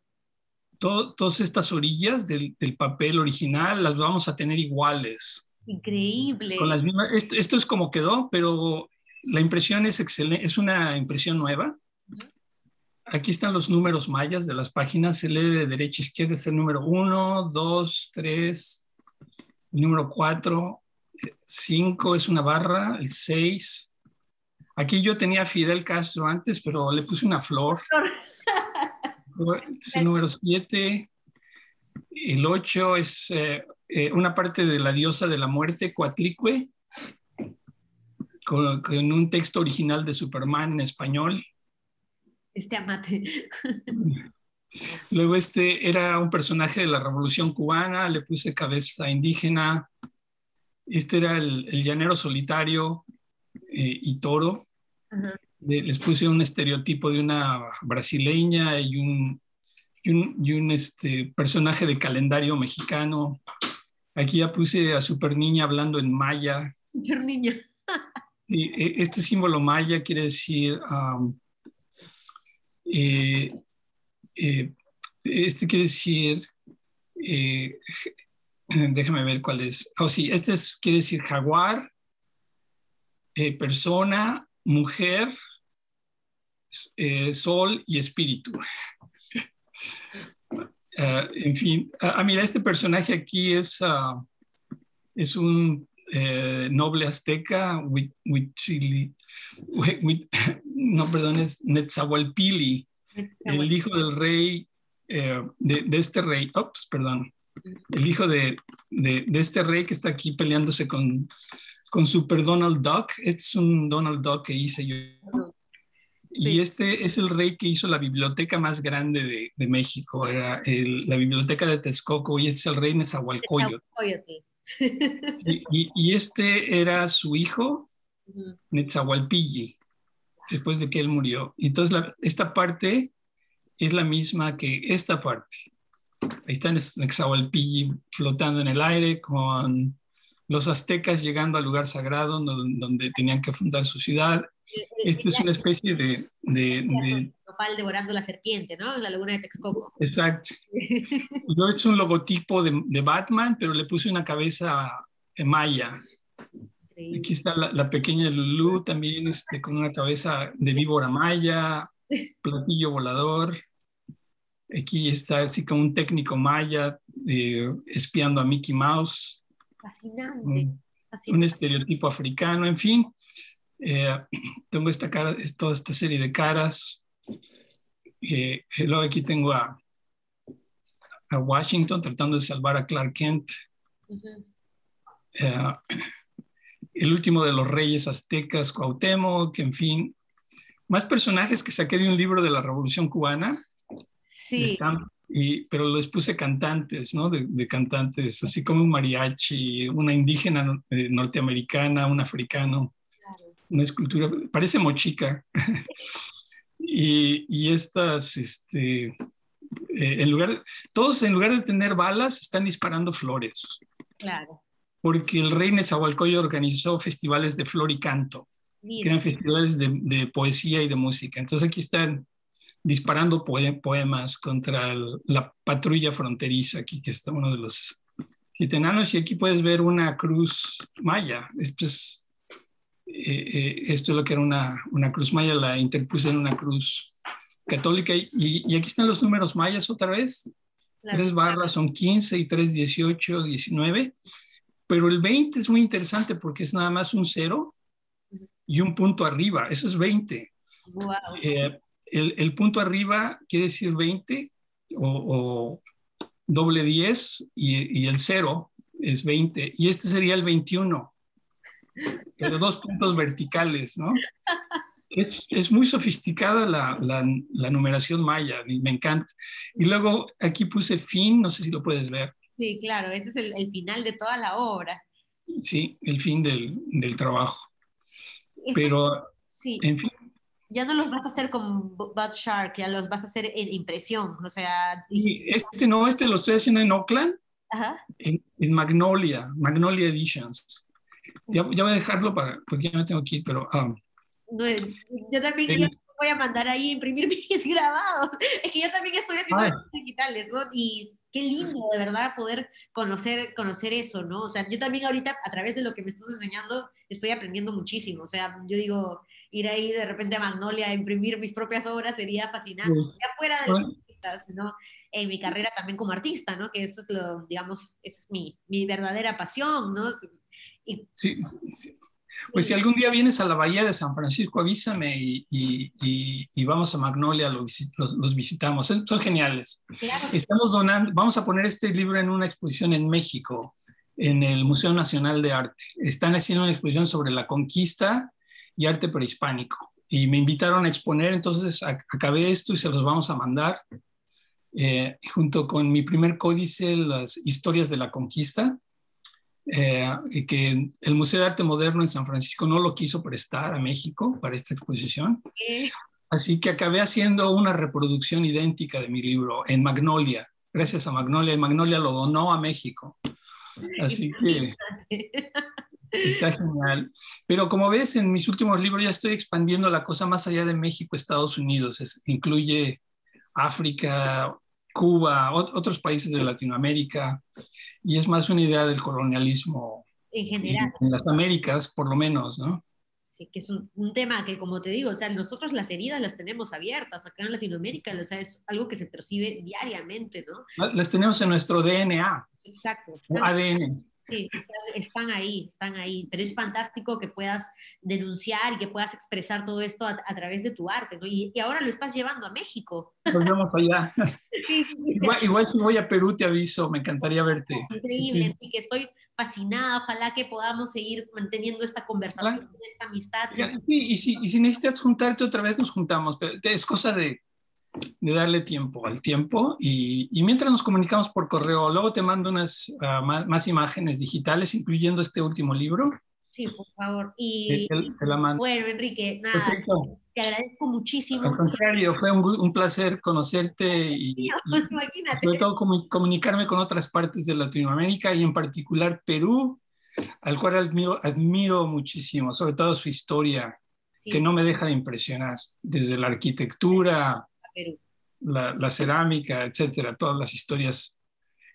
todas estas orillas del papel original las vamos a tener iguales. Increíble. Con las mismas, esto es como quedó, pero la impresión es excelente, es una impresión nueva. Aquí están los números mayas de las páginas, se lee de derecha a izquierda, es el número 1, 2, 3, el número 4, 5 es una barra, el 6. Aquí yo tenía Fidel Castro antes, pero le puse una flor. Es el número 7. El 8 es una parte de la diosa de la muerte, Coatlicue, con un texto original de Superman en español. Amate. Luego era un personaje de la Revolución Cubana, le puse cabeza indígena. Este era el llanero solitario y toro. Ajá. Les puse un estereotipo de una brasileña y un personaje de calendario mexicano. Aquí ya puse a Super Niña hablando en maya. Super niña. Este símbolo maya quiere decir, quiere decir, déjame ver cuál es. Oh, sí, quiere decir jaguar, persona, mujer, sol y espíritu. En fin, mira, este personaje aquí es un noble azteca, es Netzahualpili, el hijo del rey, de este rey, el hijo de este rey que está aquí peleándose con Super Donald Duck. Este es un Donald Duck que hice yo. Y Sí. este es el rey que hizo la biblioteca más grande de México, era la biblioteca de Texcoco, y este es el rey Nezahualcóyotl. Y este era su hijo, Netzahualpilli, después de que él murió. Entonces esta parte es la misma que esta parte. Ahí está Netzahualpilli flotando en el aire con los aztecas llegando al lugar sagrado donde tenían que fundar su ciudad. Esta es una especie de Nopal devorando la serpiente, ¿no? En la laguna de Texcoco. Exacto. Yo he hecho un logotipo de Batman, pero le puse una cabeza maya. Increíble. Aquí está la pequeña Lulú también con una cabeza de víbora maya, platillo volador. Aquí está así como un técnico maya espiando a Mickey Mouse. Fascinante. Un estereotipo africano, en fin. Tengo toda esta serie de caras. Luego aquí tengo a Washington tratando de salvar a Clark Kent. El último de los reyes aztecas, Cuauhtémoc, en fin. Más personajes que saqué de un libro de la Revolución Cubana. Sí. Pero les puse cantantes, ¿no? De cantantes, así como un mariachi, una indígena norteamericana, un africano. Claro. Una escultura, parece mochica. y estas, todos en lugar de tener balas, están disparando flores. Claro. Porque el rey Nezahualcóyotl organizó festivales de flor y canto, que eran festivales de poesía y de música. Entonces aquí están disparando poemas contra la patrulla fronteriza, aquí que está uno de los gitanos, y aquí puedes ver una cruz maya. Esto es lo que era una cruz maya, la interpuse en una cruz católica, y aquí están los números mayas otra vez. Claro. 3 barras son 15 y 3, 18, 19, pero el 20 es muy interesante porque es nada más un 0 y un punto arriba, eso es 20. Wow. El punto arriba quiere decir 20 o doble 10 y el 0 es 20 y este sería el 21. Pero 2 puntos verticales, ¿no? Es muy sofisticada la numeración maya, me encanta. Y luego aquí puse fin, no sé si lo puedes ver. Sí, claro, ese es el final de toda la obra. Sí, el fin del trabajo. Pero, sí. En fin. Ya no los vas a hacer con Bud Shark, ya los vas a hacer en impresión, o sea... Este lo estoy haciendo en Oakland, ajá. En Magnolia Editions. Ya voy a dejarlo porque ya me tengo que ir, pero no, yo también ya voy a mandar ahí a imprimir mis grabados. Es que yo también estoy haciendo Ay, digitales, ¿no? Y qué lindo, de verdad, poder conocer eso, ¿no? O sea, yo también ahorita, a través de lo que me estás enseñando, estoy aprendiendo muchísimo. O sea, yo digo, ir ahí de repente a Magnolia a imprimir mis propias obras sería fascinante. Ya fuera de los son- artistas, sino en mi carrera también como artista, ¿no? Que eso es lo, digamos, eso es mi verdadera pasión, ¿no? Y sí, sí. Pues si sí, algún día vienes a la Bahía de San Francisco, avísame y vamos a Magnolia, los visitamos. Son geniales. claro que Estamos donando, vamos a poner este libro en una exposición en México, sí. en el Museo Nacional de Arte. Están haciendo una exposición sobre la conquista y arte prehispánico. Y me invitaron a exponer, entonces acabé esto y se los vamos a mandar. Junto con mi primer códice, las historias de la conquista, que el Museo de Arte Moderno en San Francisco no lo quiso prestar a México para esta exposición. Así que acabé haciendo una reproducción idéntica de mi libro en Magnolia, gracias a Magnolia, y Magnolia lo donó a México. Así que Imagínate. está genial. Pero como ves, en mis últimos libros ya estoy expandiendo la cosa más allá de México, Estados Unidos. Incluye África, Cuba, otros países de Latinoamérica, y es más una idea del colonialismo En general. en las Américas, por lo menos, ¿no? Sí, que es un tema que, como te digo, o sea, nosotros las heridas las tenemos abiertas acá en Latinoamérica, o sea, es algo que se percibe diariamente, ¿no? Las tenemos en nuestro DNA Exacto, o ADN. sí, están ahí, pero es fantástico que puedas denunciar y que puedas expresar todo esto a través de tu arte, ¿no? Y ahora lo estás llevando a México. Nos vemos allá. Sí, sí, sí, Igual si voy a Perú te aviso, me encantaría verte. increíble, Enrique, estoy fascinada, ojalá que podamos seguir manteniendo esta Ojalá. conversación, esta amistad. Siempre Sí, y si necesitas juntarte otra vez, nos juntamos. Pero es cosa de darle tiempo al tiempo. Y mientras nos comunicamos por correo, luego te mando unas más imágenes digitales, incluyendo este último libro. sí, por favor. Te la mando. Bueno, Enrique, nada, Perfecto. te agradezco muchísimo. Al contrario, fue un placer conocerte y Imagínate. sobre todo comunicarme con otras partes de Latinoamérica y en particular Perú, al cual admiro muchísimo, sobre todo su historia, que Sí, no me deja de impresionar, desde la arquitectura, Perú. la cerámica, etcétera, todas las historias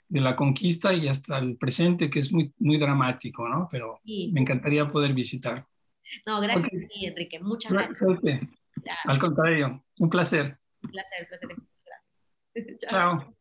de la conquista y hasta el presente, que es muy, muy dramático, ¿no? Pero Sí. me encantaría poder visitar. No, Ok, gracias a ti, Enrique. Muchas gracias. suerte. Al Gracias. contrario, un placer. Un placer, placer. Gracias. Chao. Chao.